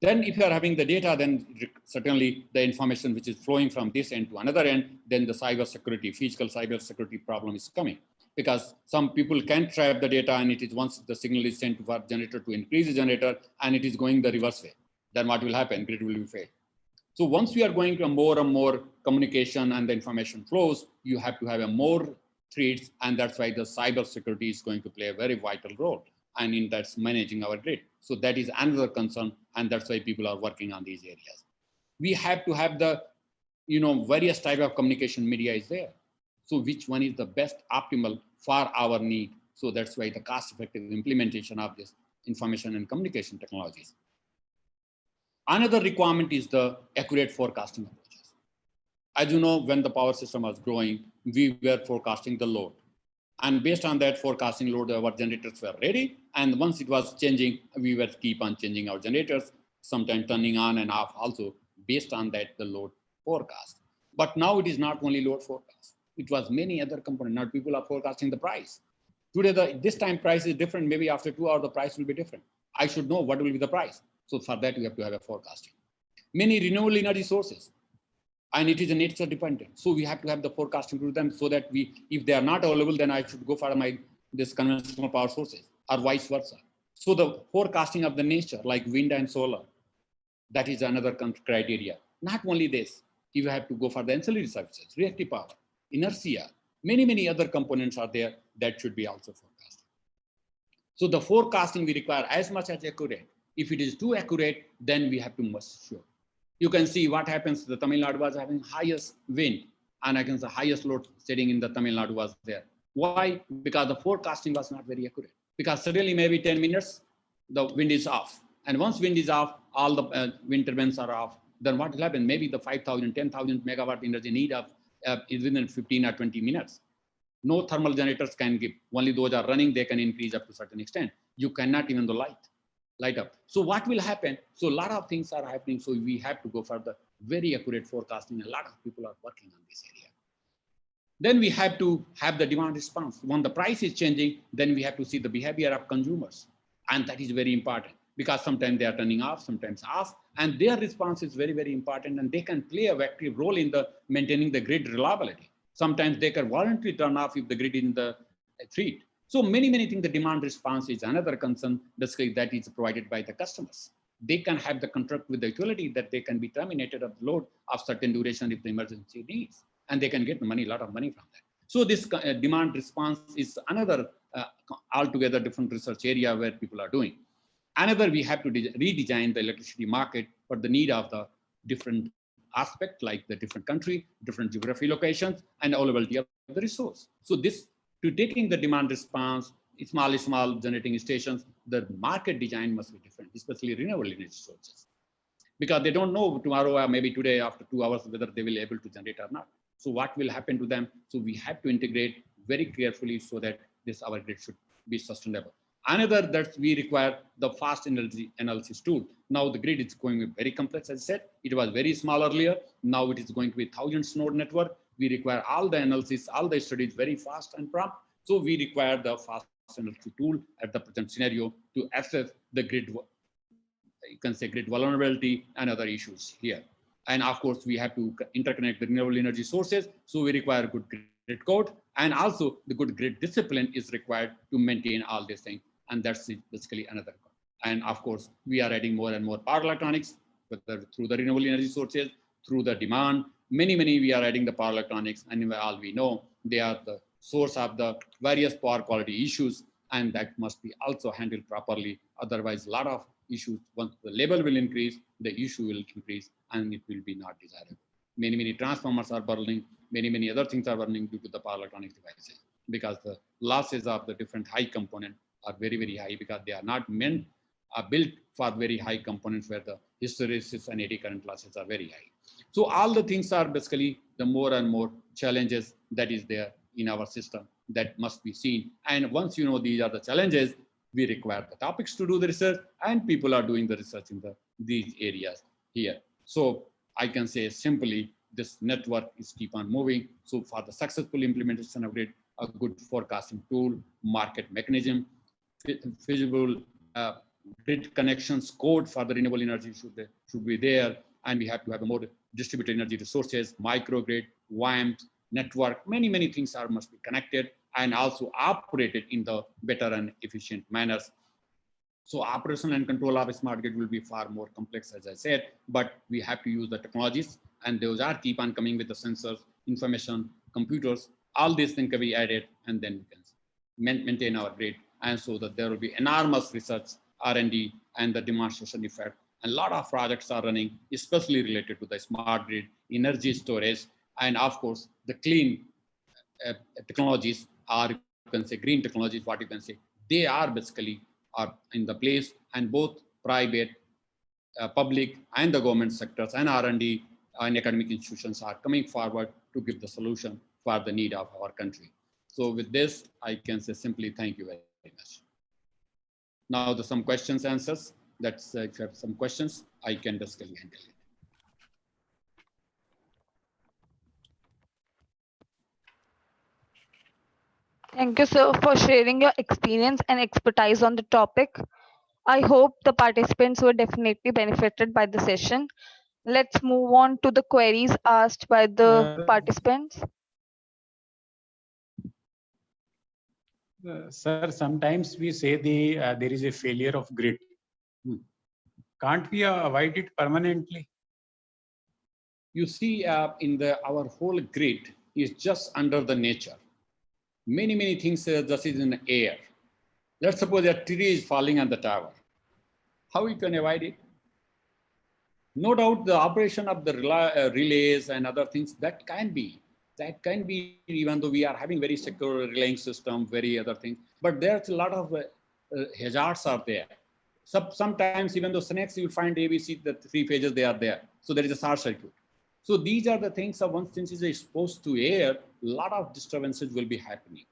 Then if you are having the data, then certainly the information which is flowing from this end to another end, then the cyber security, physical cyber security problem is coming. Because some people can trap the data, and it is once the signal is sent to our generator to increase the generator, and it is going the reverse way. Then what will happen? Grid will be failed. So once we are going to more and more communication and the information flows, you have to have a more threats, and that's why the cyber security is going to play a very vital role, and in that's managing our grid. So that is another concern, and that's why people are working on these areas. We have to have the, various type of communication media is there. So which one is the best optimal for our need? So that's why the cost-effective implementation of this information and communication technologies. Another requirement is the accurate forecasting approaches. As you know, when the power system was growing, we were forecasting the load. And based on that forecasting load, our generators were ready. And once it was changing, we were keep on changing our generators, sometimes turning on and off also based on that, the load forecast. But now it is not only load forecast. It was many other components. Now people are forecasting the price. Today, this time price is different. Maybe after 2 hours, the price will be different. I should know what will be the price. So for that, we have to have a forecasting. Many renewable energy sources, and it is a nature dependent. So we have to have the forecasting to them so that if they are not available, then I should go for this conventional power sources or vice versa. So the forecasting of the nature like wind and solar, that is another criteria. Not only this, you have to go for the ancillary services, reactive power, inertia, many other components are there that should be also forecasted. So the forecasting we require as much as accurate. If it is too accurate, then we have to must sure. You can see what happens. The Tamil Nadu was having highest wind, and I can say highest load setting in the Tamil Nadu was there. Why? Because the forecasting was not very accurate. Because suddenly maybe 10 minutes, the wind is off. And once wind is off, all the wind turbines are off. Then what will happen? Maybe the 5,000, 10,000 megawatt energy need of is within 15 or 20 minutes. No thermal generators can give. Only those are running, they can increase up to a certain extent. You cannot even the light up. So what will happen? So a lot of things are happening. So we have to go for the very accurate forecasting. A lot of people are working on this area. Then we have to have the demand response. When the price is changing, then we have to see the behavior of consumers. And that is very important because sometimes they are turning off, sometimes off, and their response is very important, and they can play a active role in the maintaining the grid reliability. Sometimes they can voluntarily turn off if the grid is in the threat. So many things, the demand response is another concern basically that is provided by the customers. They can have the contract with the utility that they can be terminated of the load of certain duration if the emergency needs, and they can get the money, a lot of money from that. So this demand response is another altogether different research area where people are doing. Another, we have to redesign the electricity market for the need of the different aspect, like the different country, different geography locations, and availability of the resource. So this, to taking the demand response, small generating stations, the market design must be different, especially renewable energy sources, because they don't know tomorrow or maybe today after 2 hours whether they will be able to generate or not. So what will happen to them? So we have to integrate very carefully so that this our grid should be sustainable. Another that we require the fast energy analysis tool. Now the grid is going to be very complex. As I said, it was very small earlier. Now it is going to be thousands node network. We require all the analysis, all the studies very fast and prompt. So we require the fast analysis tool at the present scenario to assess the grid, you can say grid vulnerability and other issues here. And of course, we have to interconnect the renewable energy sources. So we require good grid code, and also the good grid discipline is required to maintain all these things. And that's basically another. And of course, we are adding more and more power electronics, whether through the renewable energy sources, through the demand. Many we are adding the power electronics, and all we know they are the source of the various power quality issues, and that must be also handled properly. Otherwise, a lot of issues, once the level will increase, the issue will increase, and it will be not desirable. Many transformers are burning, many other things are burning due to the power electronics devices, because the losses of the different high components are very high, because they are not built for very high components where the hysteresis and eddy current losses are very high. So all the things are basically the more and more challenges that is there in our system that must be seen. And once you know these are the challenges, we require the topics to do the research, and people are doing the research in these areas here. So I can say simply, this network is keep on moving. So for the successful implementation of grid, a good forecasting tool, market mechanism, feasible grid connections code for the renewable energy should be there. And we have to have a more distributed energy resources, microgrid, WAMs, network, many things must be connected and also operated in the better and efficient manners. So operation and control of a smart grid will be far more complex, as I said, but we have to use the technologies, and those are keep on coming with the sensors, information, computers, all these things can be added, and then we can maintain our grid. And so that there will be enormous research, R&D, and the demonstration effect. And a lot of projects are running, especially related to the smart grid, energy storage, and of course, the clean technologies, or you can say green technologies, what you can say, they are basically are in the place, and both private, public, and the government sectors and R&D and academic institutions are coming forward to give the solution for the need of our country. So with this, I can say simply thank you very much. Now there's some questions, answers. That's if you have some questions, I can basically handle it.
Thank you, sir, for sharing your experience and expertise on the topic. I hope the participants were definitely benefited by the session. Let's move on to the queries asked by the participants.
Sir, sometimes we say there is a failure of grid. Can't we avoid it permanently?
You see, our whole grid is just under the nature. Many things just is in the air. Let's suppose a tree is falling on the tower. How we can avoid it? No doubt the operation of the relays and other things, that can be, even though we are having very secure relaying system, very other things, but there's a lot of hazards are there. Sometimes even though snakes, you find ABC, the 3 phases, they are there. So there is a short circuit. So these are the things that once things is exposed to air, a lot of disturbances will be happening.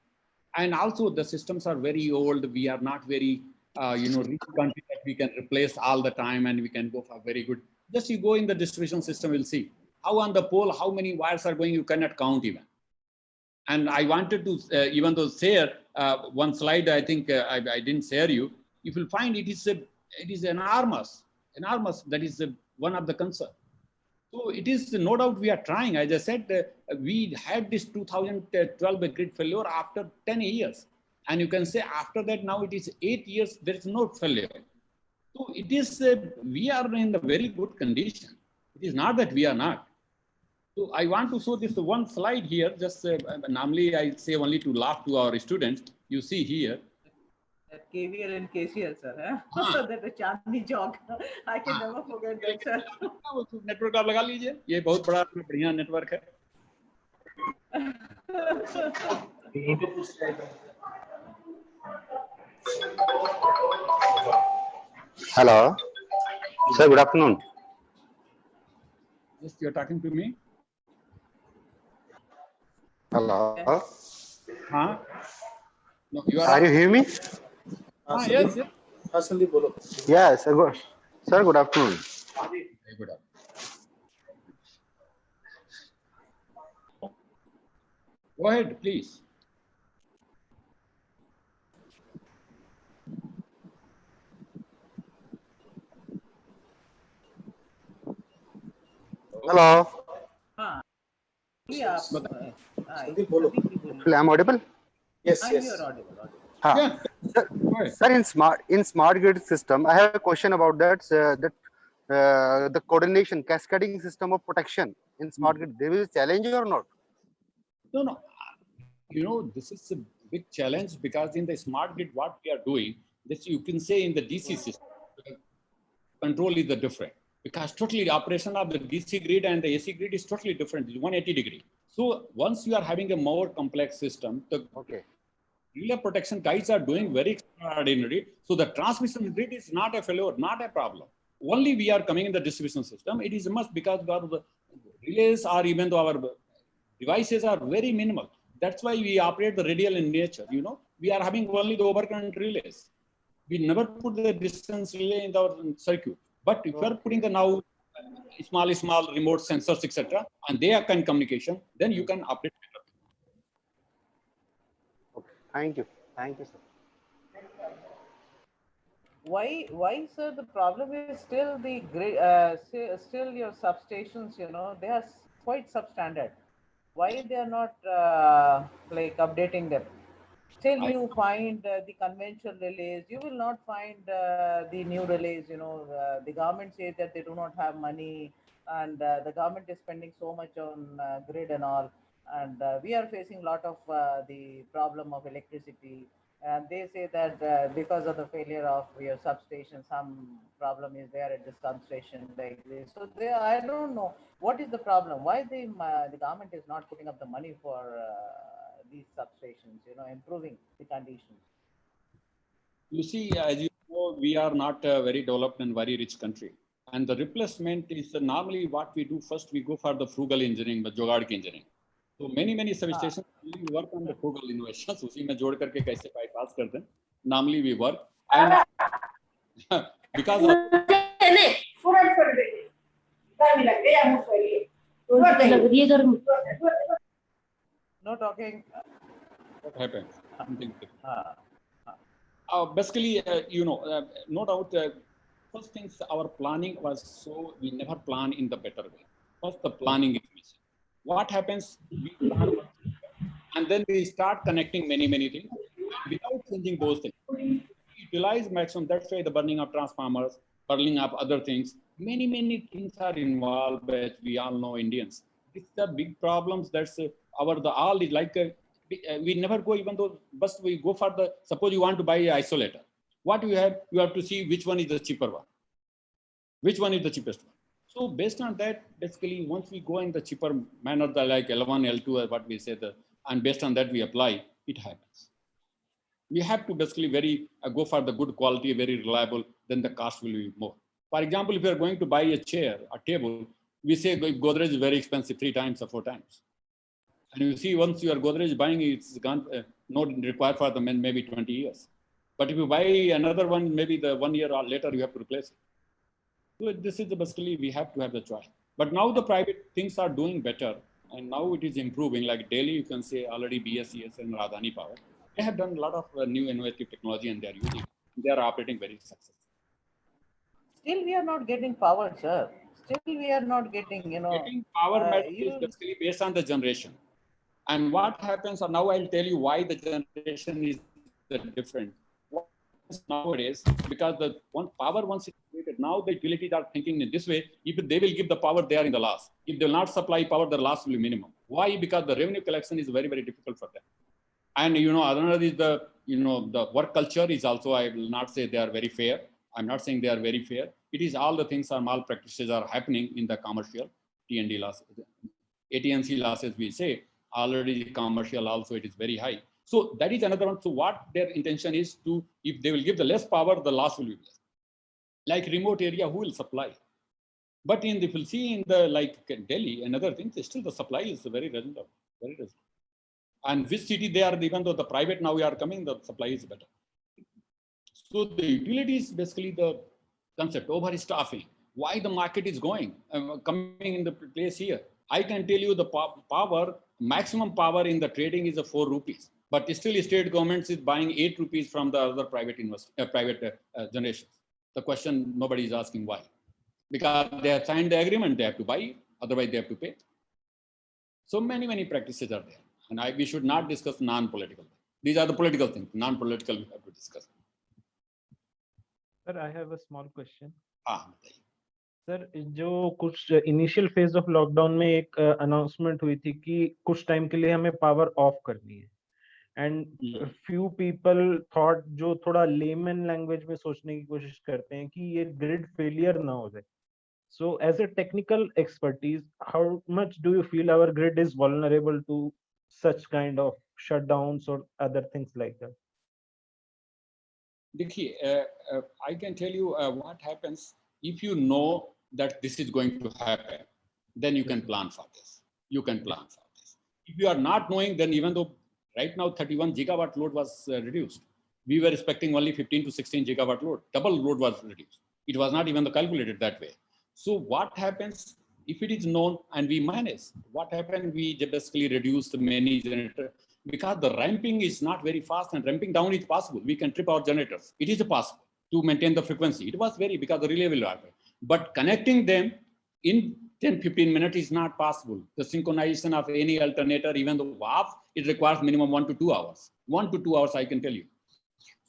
And also the systems are very old. We are not very, rich country that we can replace all the time and we can go for very good. Just you go in the distribution system, you'll see how on the pole, how many wires are going, you cannot count even. And I wanted to, even though share one slide, I think I didn't share you. You will find it is enormous. That is one of the concerns. So it is no doubt we are trying. As I said, we had this 2012 grid failure after 10 years. And you can say after that, now it is 8 years, there is no failure. So it is, we are in a very good condition. It is not that we are not. So I want to show this one slide here. Just normally I say only to laugh to our students. You see here.
That KVL and KCL, sir. Huh? That the Chandni Chowk. I can never forget that, sir.
Network आप लगा लीजिए. ये बहुत बड़ा बढ़िया network है.
Hello, sir. Good afternoon.
Yes, you're talking to me.
Hello.
Huh? No,
Are you hearing me?
Yes.
Sandeep, bolo.
Yes, sir. Sir, good afternoon.
Very good. Go ahead, please.
Hello.
Sandeep, bolo.
I'm audible.
Yes.
You're audible.
Yeah.
Sir, in smart grid system, I have a question about that. the coordination, cascading system of protection in smart grid, there is a challenge or not?
No, no. You know, this is a big challenge because in the smart grid, what we are doing, this you can say in the DC system, control is the different because totally the operation of the DC grid and the AC grid is totally different, 180 degree. So once you are having a more complex system, the relay protection guys are doing very extraordinary. So the transmission grid is not a failure, not a problem. Only we are coming in the distribution system. It is a must because the relays are even though our devices are very minimal. That's why we operate the radial in nature. You know, we are having only the overcurrent relays. We never put the distance relay in our circuit. But if you are putting the now small remote sensors, etc., and they can communication, then you can operate better.
Okay. Thank you. Thank you, sir.
Why, sir? The problem is still the still your substations. You know, they are quite substandard. Why they are not like updating them? Still, you find the conventional relays. You will not find the new relays. You know, the government says that they do not have money, and the government is spending so much on grid and all. And we are facing a lot of the problem of electricity. And they say that because of the failure of your substation, some problem is there at the substation like this. So I don't know what is the problem. Why the government is not putting up the money for these substations, you know, improving the conditions.
You see, as you know, we are not a very developed and very rich country. And the replacement is normally what we do first, we go for the frugal engineering, the Jogad ki engineering. So many substations we work on the frugal innovations. उसी में जोड़ करके कैसे bypass करते हैं. Normally we work. And because of
no talking.
What happened? Basically, you know, no doubt, first things, our planning was so, we never plan in the better way. First, the planning is missing. What happens, we plan, and then we start connecting many things without changing those things. We utilize maximum, that's why the burning of transformers, burning up other things, many things are involved, as we all know Indians. It's the big problems, that's all is like, we never go, even though, but we go for the, suppose you want to buy an isolator. What you have to see which one is the cheaper one. Which one is the cheapest one. So based on that, basically, once we go in the cheaper manner, the like L1, L2, what we say, and based on that we apply, it happens. We have to basically go for the good quality, very reliable, then the cost will be more. For example, if you are going to buy a chair, a table, we say Godrej is very expensive 3 times or 4 times. And you see, once you are Godrej buying, it's gone, not required for the maybe 20 years. But if you buy another one, maybe the 1 year or later, you have to replace it. So this is basically, we have to have the choice. But now the private things are doing better. And now it is improving. Like Delhi, you can say already BSES and Radhani Power. They have done a lot of new innovative technology and they are using it. They are operating very successfully.
Still, we are not getting power, sir. Still, we are not getting, you know.
Getting power is basically based on the generation. And what happens, or now I'll tell you why the generation is different. Nowadays, because the power once it's created, now the utilities are thinking in this way, if they will give the power, they are in the loss. If they will not supply power, the loss will be minimum. Why? Because the revenue collection is very difficult for them. And, you know, another is the, you know, the work culture is also, I will not say they are very fair. I'm not saying they are very fair. It is all the things are malpractices are happening in the commercial T&D losses. AT&C losses, we say, already commercial also, it is very high. So that is another one. So what their intention is to, if they will give the less power, the loss will be less. Like remote area, who will supply? But if you see in the, like Delhi and other things, still the supply is very reasonable, very reasonable. And which city they are, even though the private now we are coming, the supply is better. So the utility is basically the concept, overstaffing. Why the market is going, coming in the place here. I can tell you the power, maximum power in the trading is 4 rupees. But still state governments is buying 8 rupees from the other private generations. The question nobody is asking why. Because they have signed the agreement, they have to buy, otherwise they have to pay. So many practices are there. And we should not discuss non-political. These are the political things, non-political we have to discuss.
Sir, I have a small question. Sir जो कुछ initial phase of lockdown में एक announcement हुई थी कि कुछ time के लिए हमें पावर ऑफ करनी है एंड फ्यू पीपल थॉट जो थोड़ा लेमन लैंग्वेज में सोचने की कोशिश करते हैं कि ये ग्रिड फेलियर ना हो जाए. So as a technical expertise, how much do you feel our grid is vulnerable to such kind of shutdowns or other things like that?
देखिए, I can tell you what happens if you know that this is going to happen, then you can plan for this. You can plan for this. If you are not knowing, then even though right now 31 gigawatt load was reduced, we were expecting only 15 to 16 gigawatt load. Double load was reduced. It was not even calculated that way. So what happens if it is known and we manage? What happened? We basically reduce the many generator because the ramping is not very fast and ramping down is possible. We can trip our generators. It is possible to maintain the frequency. It was very because the relay will happen. But connecting them in 10-15 minutes is not possible. The synchronization of any alternator, even the WAF, it requires minimum 1 to 2 hours. 1 to 2 hours, I can tell you.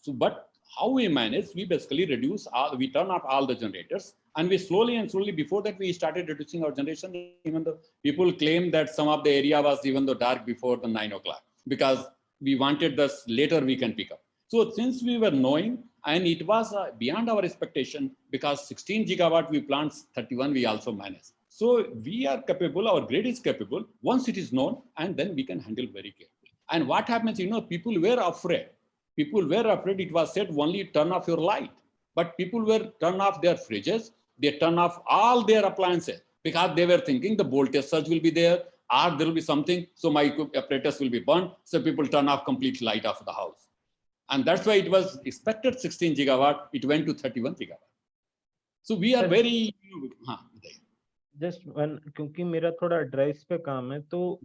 So, but how we manage, we basically reduce, we turn off all the generators and we slowly and slowly, before that we started reducing our generation. Even though people claim that some of the area was even though dark before the 9 o'clock because we wanted this later we can pick up. So since we were knowing and it was beyond our expectation because 16 gigawatt we planned 31 we also managed. So we are capable, our grid is capable once it is known and then we can handle very carefully. And what happens, people were afraid. People were afraid. It was said only turn off your light. But people were turn off their fridges. They turn off all their appliances because they were thinking the voltage surge will be there or there will be something. So my apparatus will be burned. So people turn off complete light of the house. And that's why it was expected 16 gigawatt. It went to 31 gigawatt. So we are very...
Just one, क्योंकि मेरा थोड़ा drives पे काम है, तो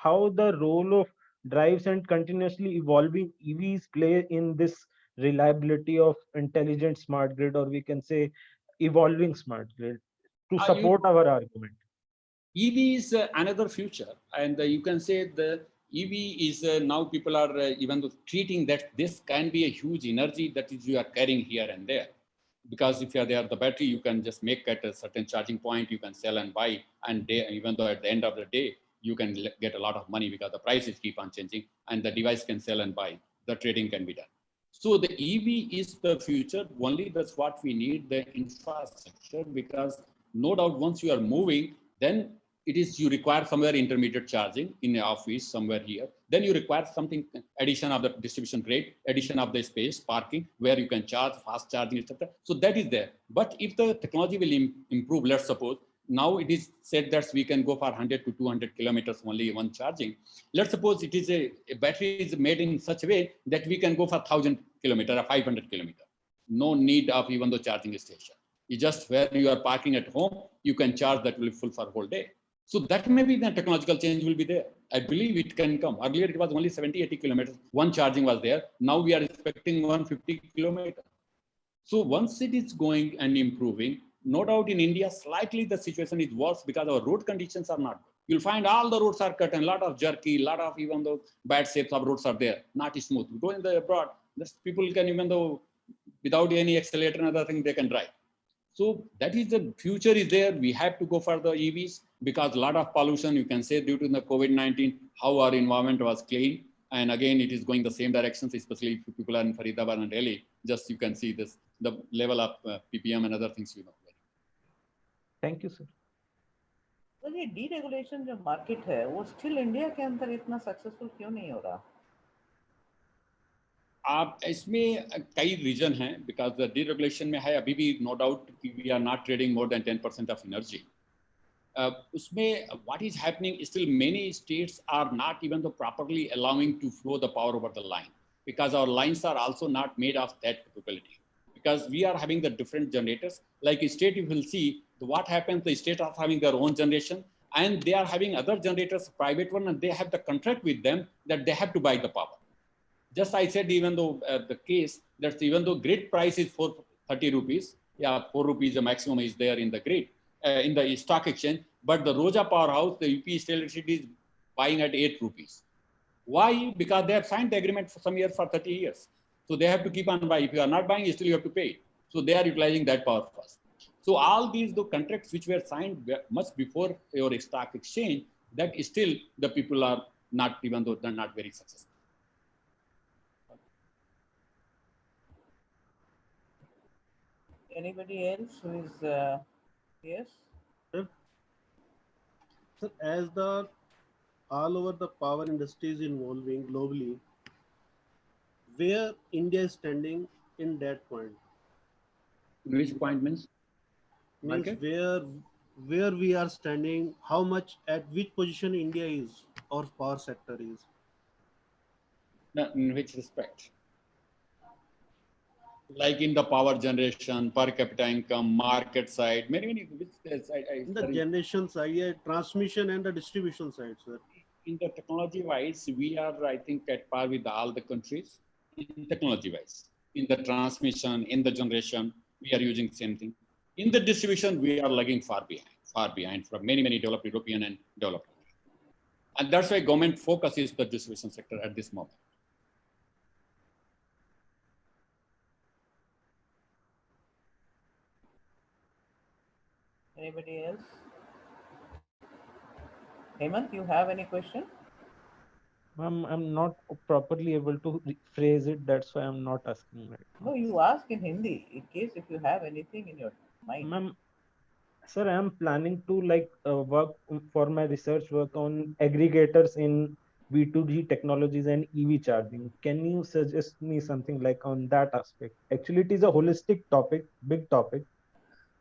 how the role of drives and continuously evolving EVs play in this reliability of intelligent smart grid, or we can say evolving smart grid, to support our argument?
EV is another future, and you can say the EV is now people are even treating that this can be a huge energy that is you are carrying here and there. Because if you are there, the battery you can just make at a certain charging point, you can sell and buy, and even though at the end of the day you can get a lot of money because the prices keep on changing, and the device can sell and buy. The trading can be done. So the EV is the future. Only that's what we need, the infrastructure, because no doubt once you are moving, then it is you require somewhere intermediate charging in the office, somewhere here. Then you require something, addition of the distribution grid, addition of the space, parking, where you can charge, fast charging, etc. So that is there. But if the technology will improve, let's suppose, now it is said that we can go for 100 to 200 kilometers only one charging. Let's suppose it is a battery is made in such a way that we can go for 1,000 kilometers or 500 kilometers. No need of even the charging station. It's just where you are parking at home, you can charge that will be full for a whole day. So that maybe the technological change will be there. I believe it can come. Earlier it was only 70, 80 kilometers. One charging was there. Now we are expecting 150 kilometers. So once it is going and improving, no doubt in India, slightly the situation is worse because our road conditions are not good. You'll find all the roads are cut and a lot of jerky, a lot of even though bad shapes of roads are there, not smooth. We go in the abroad, people can even though without any accelerator and other thing, they can drive. So that is the future is there. We have to go for the EVs because a lot of pollution, you can say due to the COVID-19, how our environment was clean. And again, it is going the same directions, especially if people are in Faridabad and Delhi, just you can see this, the level of ppm and other things,
Thank you, sir.
तो ये deregulation जो market है वो still India के अंदर इतना successful क्यों नहीं हो रहा?
आप इसमें कई रीजन हैं बिकॉज डीरेगुलेशन में है अभी भी no doubt we are not trading more than 10% of energy. उसमें what is happening still many states are not even properly allowing to flow the power over the line because our lines are also not made of that capability. Because we are having the different generators, like a state you will see what happens, the state are having their own generation and they are having other generators, private one, and they have the contract with them that they have to buy the power. Just I said, even though the case that even though grid price is 430 rupees, 4 rupees the maximum is there in the grid, in the stock exchange, but the Roja powerhouse, the UP State Electricity is buying at 8 rupees. Why? Because they have signed the agreement for some years, for 30 years. So they have to keep on buying. If you are not buying, still you have to pay. So they are utilizing that power first. So all these the contracts which were signed much before your stock exchange, that still the people are not, even though they're not very successful.
Anybody else who is yes?
Sir, as the all over the power industry is evolving globally, where India is standing in that point?
Which point means?
Means
Market?
where we are standing, how much, at which position India is or power sector is.
No, in which respect? Like in the power generation, per capita income, market side, many which
In the generation side, transmission and the distribution side, sir.
In the technology wise, we are, I think, at par with all the countries in technology wise. In the transmission, in the generation, we are using the same thing. In the distribution, we are lagging far behind from many developed European and developed countries. And that's why government focus is the distribution sector at this moment.
Anybody else? Hemant, you have any question?
I'm not properly able to phrase it. That's why I'm not asking right now.
No, you ask in Hindi in case if you have anything in your mind.
Ma'am, sir, I'm planning to work for my research work on aggregators in V2G technologies and EV charging. Can you suggest me something like on that aspect? Actually, it is a holistic topic, big topic.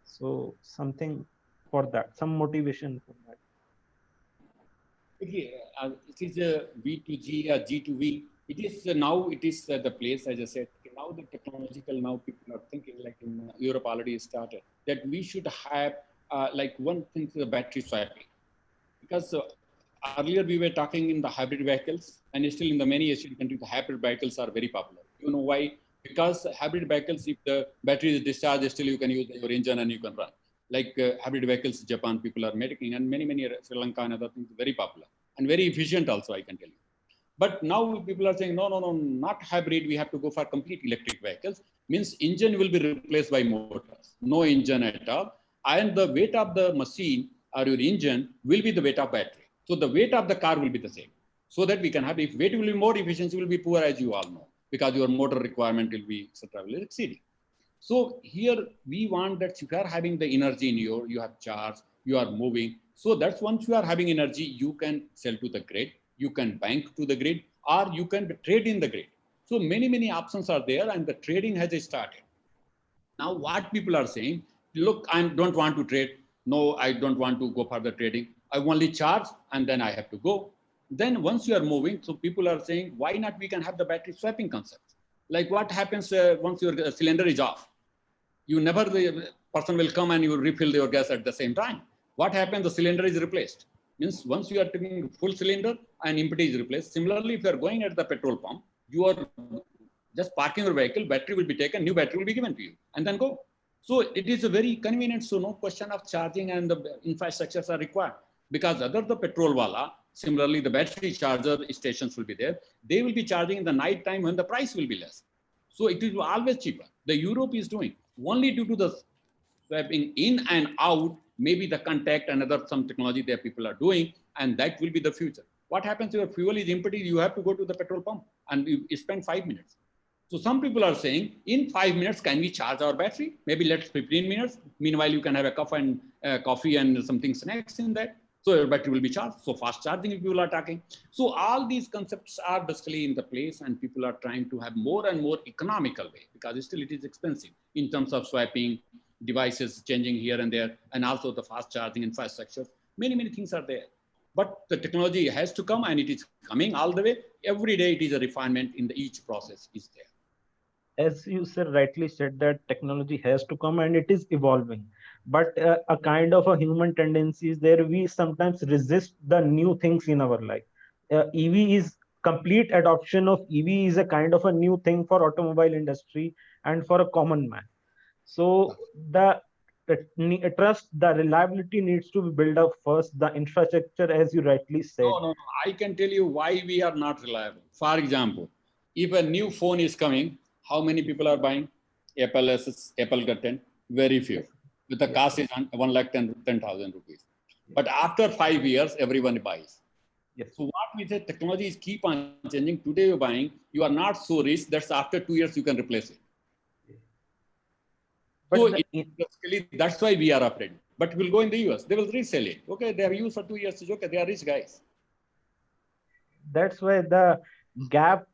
So something for that, some motivation for that.
Okay, it is a V2G or G2V. It is now it is the place, as I said. Now the technological, now people are thinking, like in Europe already started, that we should have like one thing, the battery swapping. Because earlier we were talking in the hybrid vehicles, and still in the many Asian countries, the hybrid vehicles are very popular. You know why? Because hybrid vehicles, if the battery is discharged, still you can use your engine and you can run. Like hybrid vehicles, Japan people are making, and many Sri Lanka and other things, very popular and very efficient also, I can tell you. But now people are saying, no, not hybrid. We have to go for complete electric vehicles. Means engine will be replaced by motors, no engine at all. And the weight of the machine or your engine will be the weight of battery. So the weight of the car will be the same. So that we can have, if weight will be more, efficiency will be poor, as you all know, because your motor requirement will be, etc., will exceeding. So here we want that if you are having the energy in you have charge, you are moving. So that's once you are having energy, you can sell to the grid, you can bank to the grid, or you can trade in the grid. So many options are there, and the trading has started. Now what people are saying, look, I don't want to trade. No, I don't want to go for the trading. I only charge and then I have to go. Then once you are moving, so people are saying, why not we can have the battery swapping concept? Like what happens once your cylinder is off? You never, the person will come and you will refill your gas at the same time. What happens? The cylinder is replaced. Means once you are taking full cylinder and empty is replaced. Similarly, if you are going at the petrol pump, you are just parking your vehicle, battery will be taken, new battery will be given to you, and then go. So it is a very convenient. So no question of charging and the infrastructures are required, because other the petrol wala, similarly the battery charger stations will be there. They will be charging in the night time when the price will be less. So it is always cheaper. The Europe is doing only due to the swapping in and out, maybe the contact and other some technology that people are doing, and that will be the future. What happens if your fuel is empty? You have to go to the petrol pump and you spend 5 minutes. So some people are saying, in 5 minutes, can we charge our battery? Maybe let's 15 minutes. Meanwhile, you can have a coffee and something snacks in that. So your battery will be charged. So fast charging, if people are talking. So all these concepts are basically in the place, and people are trying to have more and more economical way, because still it is expensive in terms of swapping, devices changing here and there, and also the fast charging infrastructure. Many things are there. But the technology has to come, and it is coming all the way. Every day it is a refinement in each process is there.
As you said, rightly said, that technology has to come and it is evolving, but a kind of a human tendency is there. We sometimes resist the new things in our life. EV is complete adoption of EV is a kind of a new thing for automobile industry and for a common man. So the trust, the reliability needs to be built up first, the infrastructure, as you rightly said.
No. I can tell you why we are not reliable. For example, if a new phone is coming, how many people are buying? Apple 10, very few. with the cost is 1,10,000 rupees. But after 5 years, everyone buys.
Yes.
So what we say, technology is keep on changing. Today you're buying, you are not so rich. That's after 2 years you can replace it.
But
So basically, that's why we are afraid. But we'll go in the US. They will resell it. Okay, they have used for 2 years. It's okay. They are rich guys.
that's why the gap,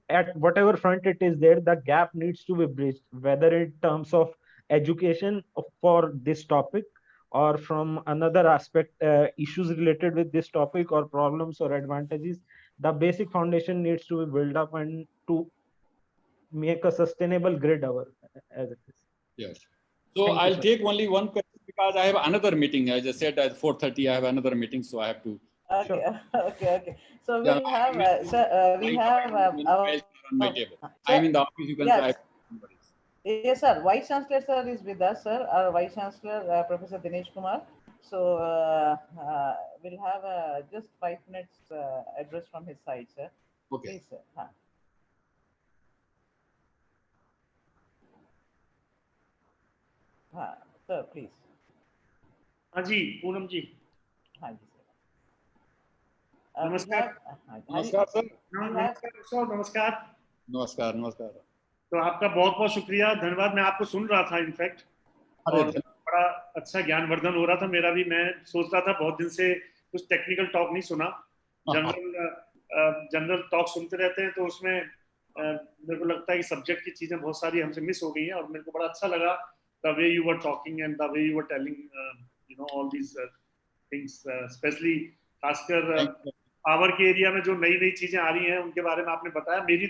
at whatever front it is there, the gap needs to be bridged, whether in terms of education for this topic or from another aspect, issues related with this topic or problems or advantages. The basic foundation needs to be built up and to make a sustainable grid over as it is.
Yes. So
Thank you,
I'll
sir.
take only one question because I have another meeting. I just said at 4:30 I have another meeting, so I have to.
Okay, okay. So
Yeah,
we'll have, sir, we have our,
on my table.
sir,
I'm in the office. You can say.
yes. Yes, sir. Vice Chancellor sir is with us, sir. Our Vice Chancellor, Professor Dinesh Kumar. So we'll have just 5 minutes address from his side, sir.
Okay.
Please, sir. Sir, please.
हाँ जी, पूनम जी।
हाँ जी sir.
नमस्कार।
नमस्कार sir.
नमस्कार नमस्कार।
नमस्कार नमस्कार।
तो आपका बहुत बहुत शुक्रिया, धन्यवाद। मैं आपको सुन रहा था इनफैक्ट, और बड़ा अच्छा ज्ञानवर्धन हो रहा था मेरा भी। मैं सोच रहा था बहुत दिन से कुछ टेक्निकल टॉक नहीं सुना, जनरल टॉक सुनते रहते हैं, तो उसमें मेरे को लगता है कि सब्जेक्ट की चीजें बहुत सारी हमसे मिस हो गई हैं, और मेरे को बड़ा अच्छा लगा the way you were talking and the way you were telling all these things, specially खासकर पावर के एरिया में जो नई नई चीजें आ रही हैं उनके बारे में आपने बताया। मेरी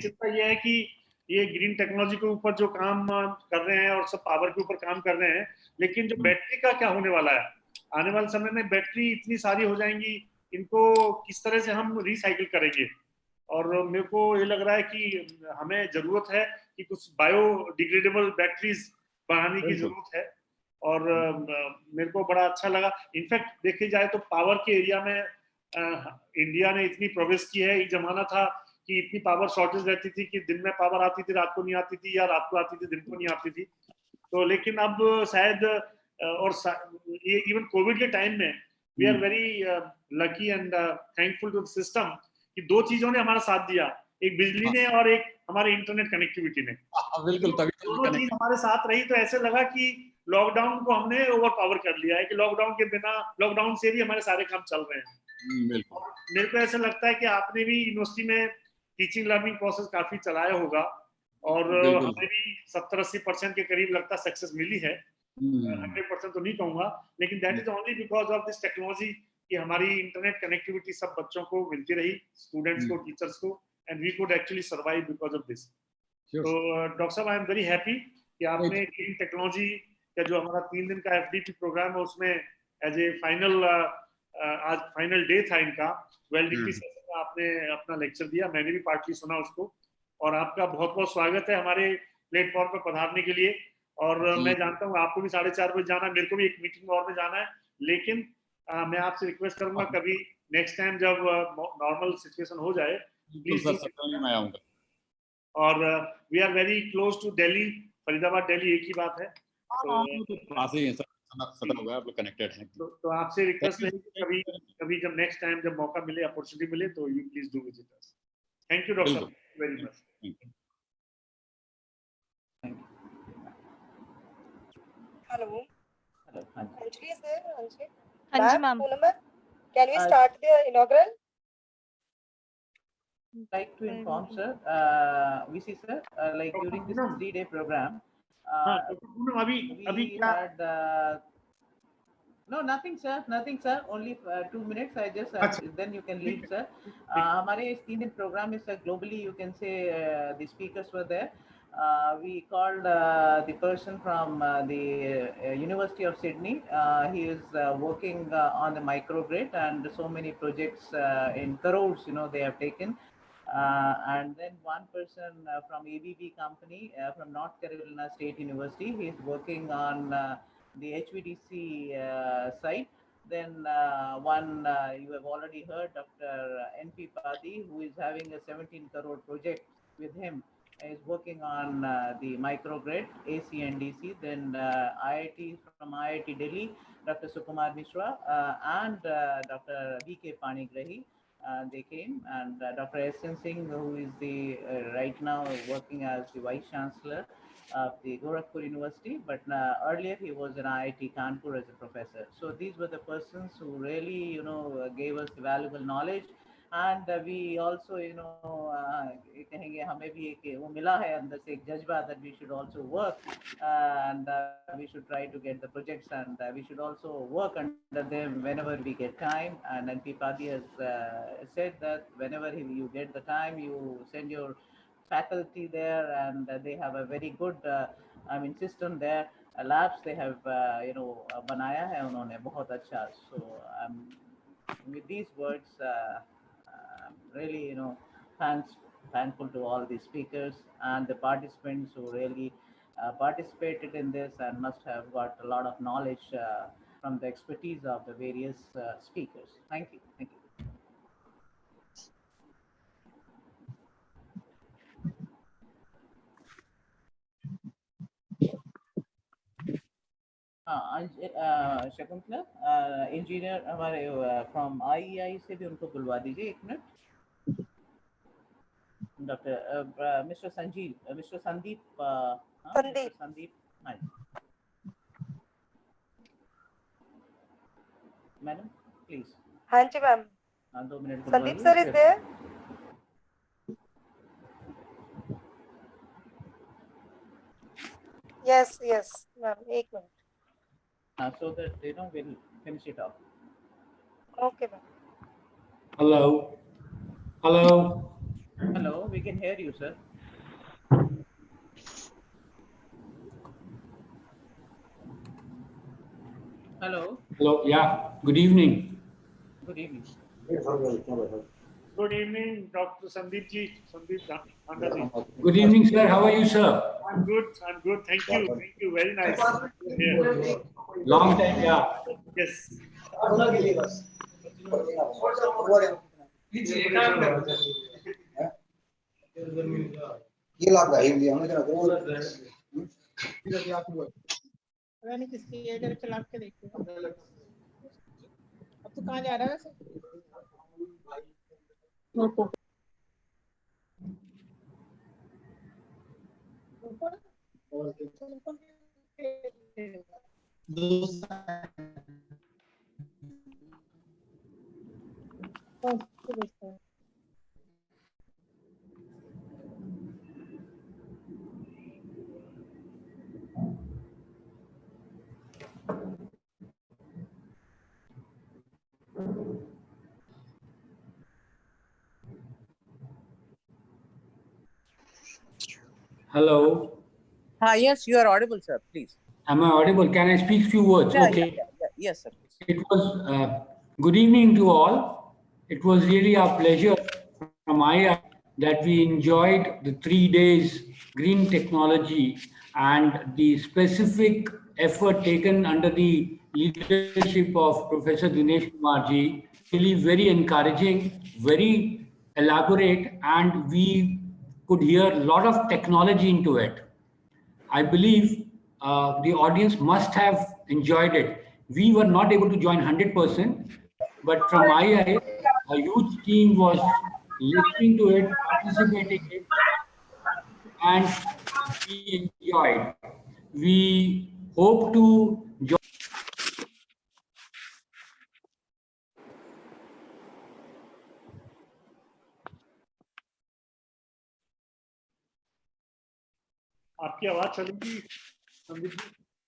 चिंता यह है कि ये ग्रीन टेक्नोलॉजी के ऊपर जो काम कर रहे हैं और सब पावर के ऊपर काम कर रहे हैं, लेकिन जो बैटरी का क्या होने वाला है आने वाले समय में? बैटरी इतनी सारी हो जाएंगी, इनको किस तरह से हम रिसाइकिल करेंगे? और मेरे को ये लग रहा है कि हमें जरूरत है कि कुछ बायोडिग्रेडेबल बैटरीज बनाने की जरूरत है, और मेरे को बड़ा अच्छा लगा। इनफैक्ट देखी जाए तो पावर के एरिया में इंडिया ने इतनी प्रोग्रेस की है। एक जमाना था कि इतनी पावर शॉर्टेज रहती थी कि दिन में पावर आती थी, रात को नहीं आती थी, या रात को आती थी दिन को नहीं आती थी। तो लेकिन अब शायद और ये इवन कोविड के टाइम में we are very lucky and thankful to the system कि दो चीजों ने हमारा साथ दिया, एक बिजली ने और एक हमारे इंटरनेट कनेक्टिविटी ने।
बिल्कुल,
दोनों चीज हमारे साथ रही, तो ऐसे लगा कि लॉकडाउन को हमने ओवर पावर कर लिया है, कि लॉकडाउन के बिना, लॉकडाउन से भी हमारे सारे काम चल रहे हैं। मेरे को ऐसा लगता है कि आपने भी यूनिवर्सिटी में टीचिंग लर्निंग प्रोसेस काफी चलाया होगा, और हमें भी 70-80% के करीब लगता सक्सेस मिली है। 100% तो नहीं कहूंगा, लेकिन that is only because of this technology कि हमारी इंटरनेट कनेक्टिविटी सब बच्चों को मिलती रही, स्टूडेंट्स को, टीचर्स को, and we could actually survive because of this. तो डॉक्टर साहब, आई एम वेरी हैप्पी कि आपने ग्रीन टेक्नोलॉजी का जो हमारा 3 दिन का FDP प्रोग्राम है उसमें एज ए फाइनल, आज फाइनल डे था इनका, वेलडीपी सेशन में आपने अपना लेक्चर दिया। मैंने भी पार्टली सुना उसको, और आपका बहुत बहुत स्वागत है हमारे प्लेटफॉर्म पर पधारने के लिए। और मैं जानता हूँ आपको भी 4:30 बजे जाना है, मेरे को भी एक मीटिंग और में जाना है, लेकिन मैं आपसे रिक्वेस्ट करूंगा कभी नेक्स्ट टाइम जब नॉर्मल सिचुएशन हो जाए, प्लीज।
मैं आऊंगा।
और we are very close to Delhi, Faridabad Delhi एक ही बात है,
कनेक्टेड हैं।
तो आपसे रिक्वेस्ट है कि कभी जब नेक्स्ट टाइम जब मौका मिले, अपॉर्चुनिटी मिले, तो you please do visit us. Thank you doctor, very much.
Hello, Anjali sir, Anjali
हाँ जी ma'am.
Can we start the inaugural?
Like to inform sir, VC sir, like during this 3-day program, we had no, nothing sir, only 2 minutes. I just then you can leave sir. हमारे इस 3 दिन program में sir, globally you can say the speakers were there. We called the person from the University of Sydney. He is working on the microgrid, and so many projects in crores, they have taken. And then one person from ABB company from North Carolina State University. He is working on the HVDC site. Then one you have already heard, Dr. NP Padi, who is having a 17 crore project with him is working on the microgrid, AC and DC. Then IIT from IIT Delhi, Dr. Sukumar Mishra and Dr. V.K. Panigrahi. They came, and Dr. S.N. Singh, who is the right now working as the Vice Chancellor of the Gorakhpur University, but earlier he was in IIT Kanpur as a professor. So these were the persons who really, gave us valuable knowledge. And we also, कहेंगे हमें भी एक वो मिला है अंदर से एक जज्बा that we should also work and we should try to get the projects, and we should also work under them whenever we get time. And then Pipadi has said that whenever you get the time, you send your faculty there, and they have a very good system there. Labs they have बनाया है उन्होंने बहुत अच्छा. So with these words, really thankful to all the speakers and the participants who really participated in this and must have got a lot of knowledge from the expertise of the various speakers. Thank you. Thank you. Shakuntala engineer हमारे from II से भी उनको बुलवा दीजिए एक minute. Doctor mister Sandeep हाँ madam please.
हाँ जी ma'am.
हाँ 2 मिनट.
Sandeep sir is there? Yes, ma'am. 1 minute.
So that we'll finish it off.
Okay, ma'am.
Hello.
Hello, we can hear you, sir. Hello.
Yeah. Good evening.
Good evening.
Good evening, Dr. Sandeep ji.
Good evening, sir. How are you, sir?
I'm good. Thank you. Very nice. Here.
Long time, yeah.
Yes.
किसकी जरा चला के देखिए. अब तो कहाँ जा रहा है वैसे?
Hello.
Yes, you are audible, sir. Please.
Am I audible? Can I speak few words?
Yeah,
okay.
Yeah. Yes, sir.
It was good evening to all. It was really a pleasure from my end that we enjoyed the 3 days green technology and the specific effort taken under the leadership of Professor Dinesh Kumarji. Really very encouraging, very elaborate, and we could hear a lot of technology into it. I believe the audience must have enjoyed it. We were not able to join 100%, but from my end, a huge team was listening to it, participating in it, and we enjoyed. We hope to join.
आपकी आवाज चलेगी Sandeep ji.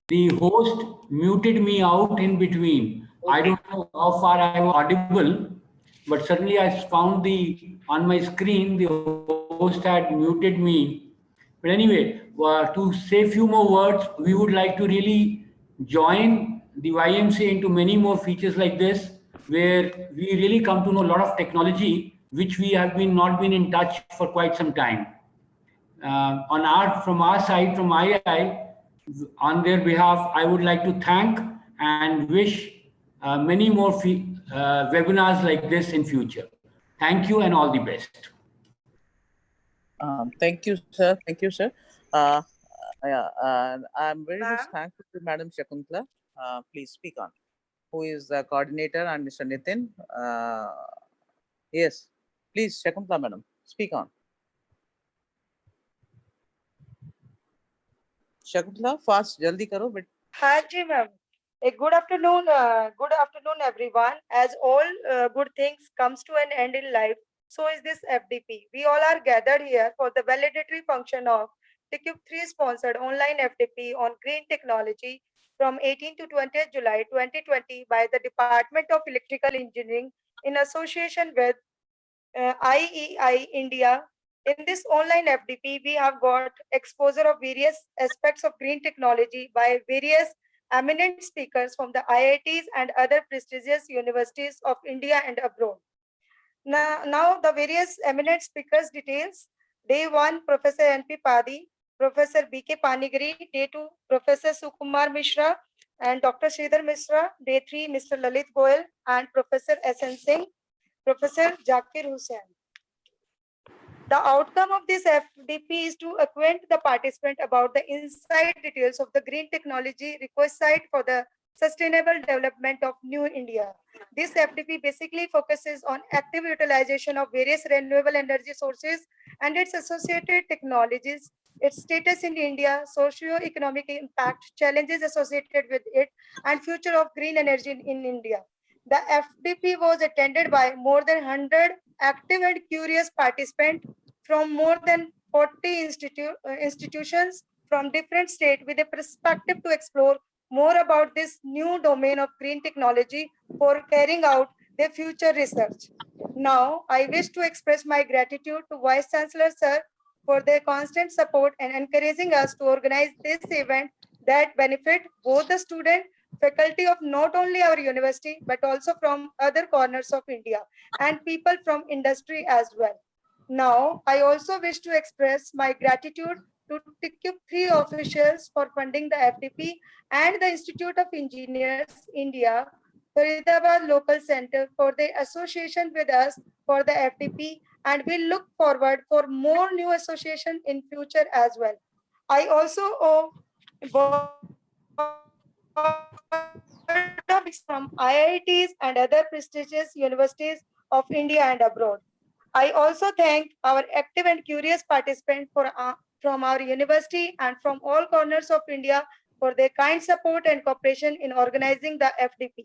The host muted me out in between. Okay. I don't know how far I was audible, but certainly I found on my screen the host had muted me. But anyway, to say a few more words, we would like to really join the YMCA into many more features like this, where we really come to know a lot of technology, which we have not been in touch for quite some time. From our side, from II, on their behalf, I would like to thank and wish many more webinars like this in future. Thank you and all the best.
Thank you, sir. Thank you, sir. Uh, yeah, I'm very much
Ma'am,
thankful to Madam Shakuntala. Please speak on. Who is the coordinator and Mr. Nitin? Yes, please, Shakuntala, madam, speak on. Shakuntala, fast, jaldi karo, but.
Hanji ma'am. A good afternoon, everyone. As all good things comes to an end in life, so is this FDP. We all are gathered here for the validatory function of TQ3 sponsored online FDP on green technology from 18 to 20th July 2020 by the Department of Electrical Engineering in association with IEI India. In this online FDP, we have got exposure of various aspects of green technology by various eminent speakers from the IITs and other prestigious universities of India and abroad. Now the various eminent speakers details. Day 1, Professor N.P. Padi, Professor B.K. Panigiri. Day 2, Professor Sukumar Mishra and Dr. Sridhar Mishra. Day 3, Mr. Lalit Goyal and Professor S.N. Singh, Professor Zakir Hussain. The outcome of this FDP is to acquaint the participant about the inside details of the green technology requisite for the sustainable development of New India. This FDP basically focuses on active utilization of various renewable energy sources and its associated technologies, its status in India, socio-economic impact, challenges associated with it, and future of green energy in India. The FDP was attended by more than 100 active and curious participants from more than 40 institutions from different states with a perspective to explore more about this new domain of green technology for carrying out their future research. Now, I wish to express my gratitude to Vice Chancellor Sir for their constant support and encouraging us to organize this event that benefit both the student faculty of not only our university but also from other corners of India and people from industry as well. Now, I also wish to express my gratitude to TQ3 officials for funding the FDP and the Institute of Engineers India, Faridabad Local Center for their association with us for the FDP, and we look forward for more new association in future as well. I also owe from IITs and other prestigious universities of India and abroad. I also thank our active and curious participants from our university and from all corners of India for their kind support and cooperation in organizing the FDP.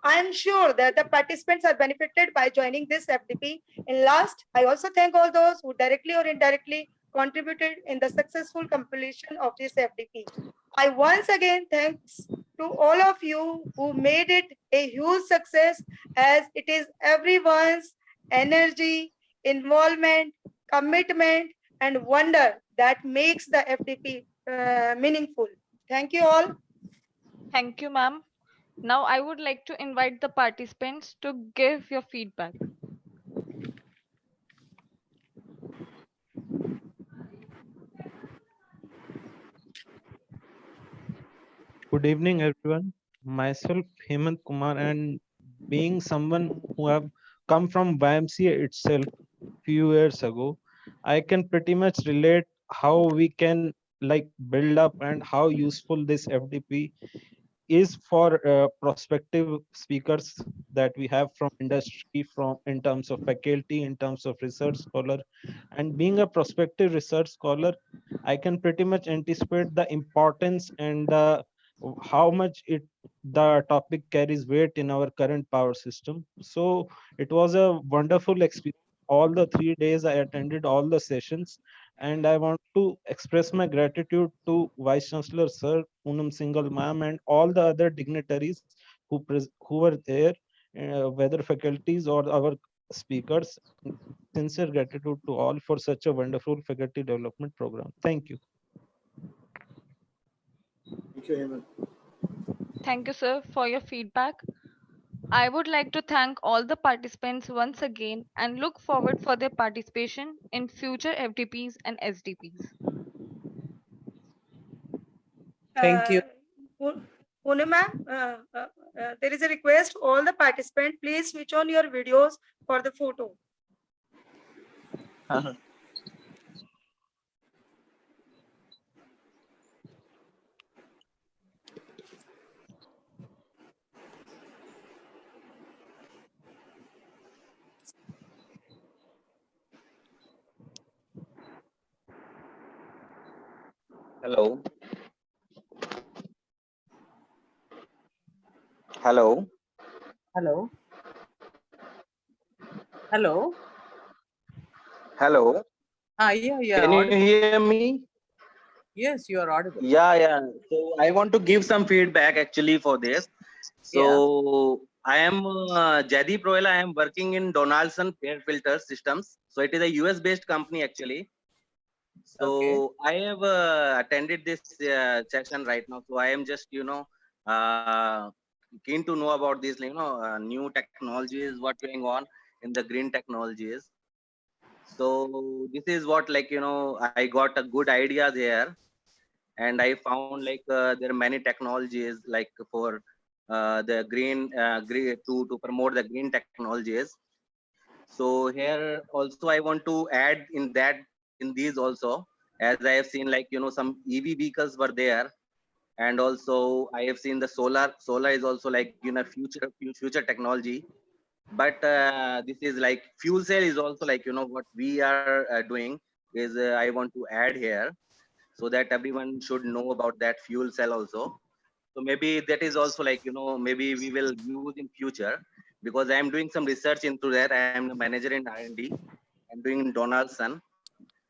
I am sure that the participants are benefited by joining this FDP. And last, I also thank all those who directly or indirectly contributed in the successful completion of this FDP. I once again thanks to all of you who made it a huge success, as it is everyone's energy, involvement, commitment, and wonder that makes the FDP meaningful. Thank you all.
Thank you, ma'am. Now I would like to invite the participants to give your feedback.
Good evening, everyone. Myself, Hemant Kumar, and being someone who have come from YMCA itself few years ago, I can pretty much relate how we can like build up and how useful this FDP is for prospective speakers that we have from industry, from in terms of faculty, in terms of research scholar. And being a prospective research scholar, I can pretty much anticipate the importance and how much the topic carries weight in our current power system. So it was a wonderful experience. All the 3 days I attended all the sessions, and I want to express my gratitude to Vice Chancellor Sir Poonam Singhal ma'am and all the other dignitaries who were there, whether faculties or our speakers. Sincere gratitude to all for such a wonderful faculty development program. Thank you.
Thank you, Hemant.
Thank you, sir, for your feedback. I would like to thank all the participants once again and look forward for their participation in future FDPs and SDPs.
Thank you.
Poonam ma'am, there is a request. All the participants, please switch on your videos for the photo.
Hello. Hello.
Hello. Hello.
Hello.
Yeah,
Can you
audible.
hear me?
Yes, you are audible.
Yeah. So I want to give some feedback actually for this.
Yeah.
So I am Jaideep Royal. I am working in Donaldson Air Filter Systems. So it is a US based company actually.
Okay.
So I have attended this session right now. So I am just, keen to know about these, new technologies, what going on in the green technologies. So this is what, I got a good idea there, and I found there are many technologies for the green to promote the green technologies. So here also I want to add in these also, as I have seen some EV vehicles were there, and also I have seen the solar is also future technology. But this is like fuel cell is also what we are doing is I want to add here, so that everyone should know about that fuel cell also. So maybe that is also maybe we will use in future, because I am doing some research into that. I am the manager in R&D. I'm doing in Donaldson.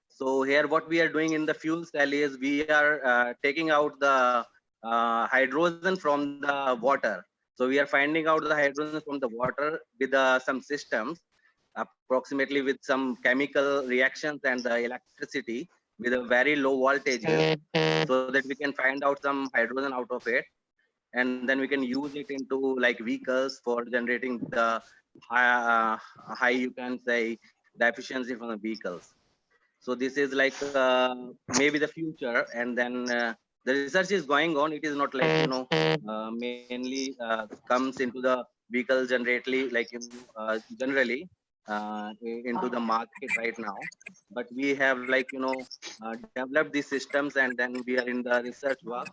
So here what we are doing in the fuel cell is we are taking out the hydrogen from the water. So we are finding out the hydrogen from the water with some systems, approximately with some chemical reactions and the electricity with a very low voltages, so that we can find out some hydrogen out of it, and then we can use it into vehicles for generating the high, you can say, the efficiency from the vehicles. So this is maybe the future, and then the research is going on. It is not mainly comes into the vehicle generally into the market right now. But we have developed these systems, and then we are in the research work,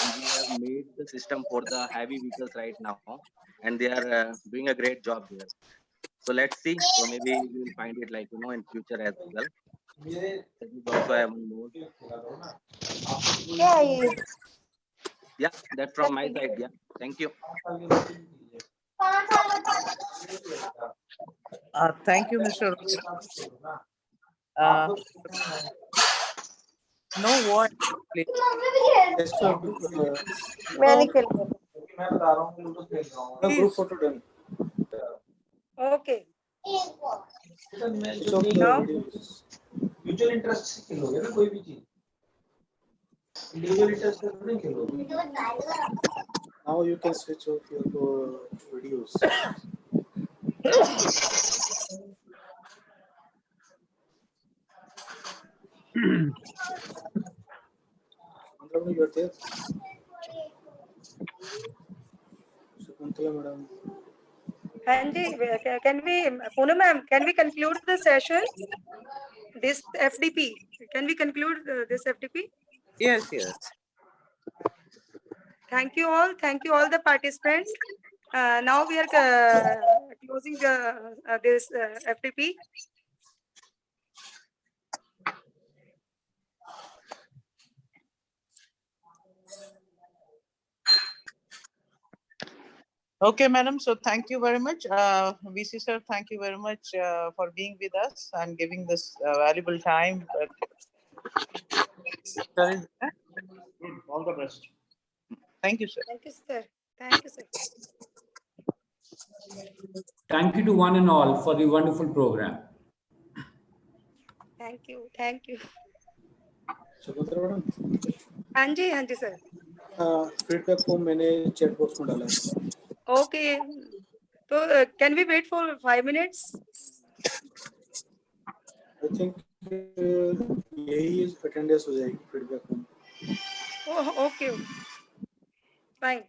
and we have made the system for the heavy vehicles right now, and they are doing a great job there. So let's see. So maybe we will find it in future as well. That is also I have more. Yeah, that's from my side. Yeah, thank you.
Thank you, Mr. No what? Please.
Group photo done.
Okay.
Now,
mutual interest से खेलोगे ना कोई भी चीज individual interest से नहीं खेलोगे
now you can switch off your videos. You are there. Shakuntala madam.
Andy, can we, Poonam ma'am, can we conclude the session? This FDP. Can we conclude this FDP?
Yes, yes.
Thank you all. Thank you all the participants. Now we are closing this FDP.
Okay, madam. So thank you very much. VC sir, thank you very much for being with us and giving this valuable time.
Good. All the best.
Thank you, sir.
Thank you, sir. Thank you, sir.
Thank you to one and all for the wonderful program.
Thank you. Thank you.
Shakuntala madam.
हाँ जी sir.
Feedback form मैंने chat box में डाला है.
Okay. So can we wait for 5 minutes?
I think यही attendance हो जाएगी feedback form.
Oh, okay. Fine.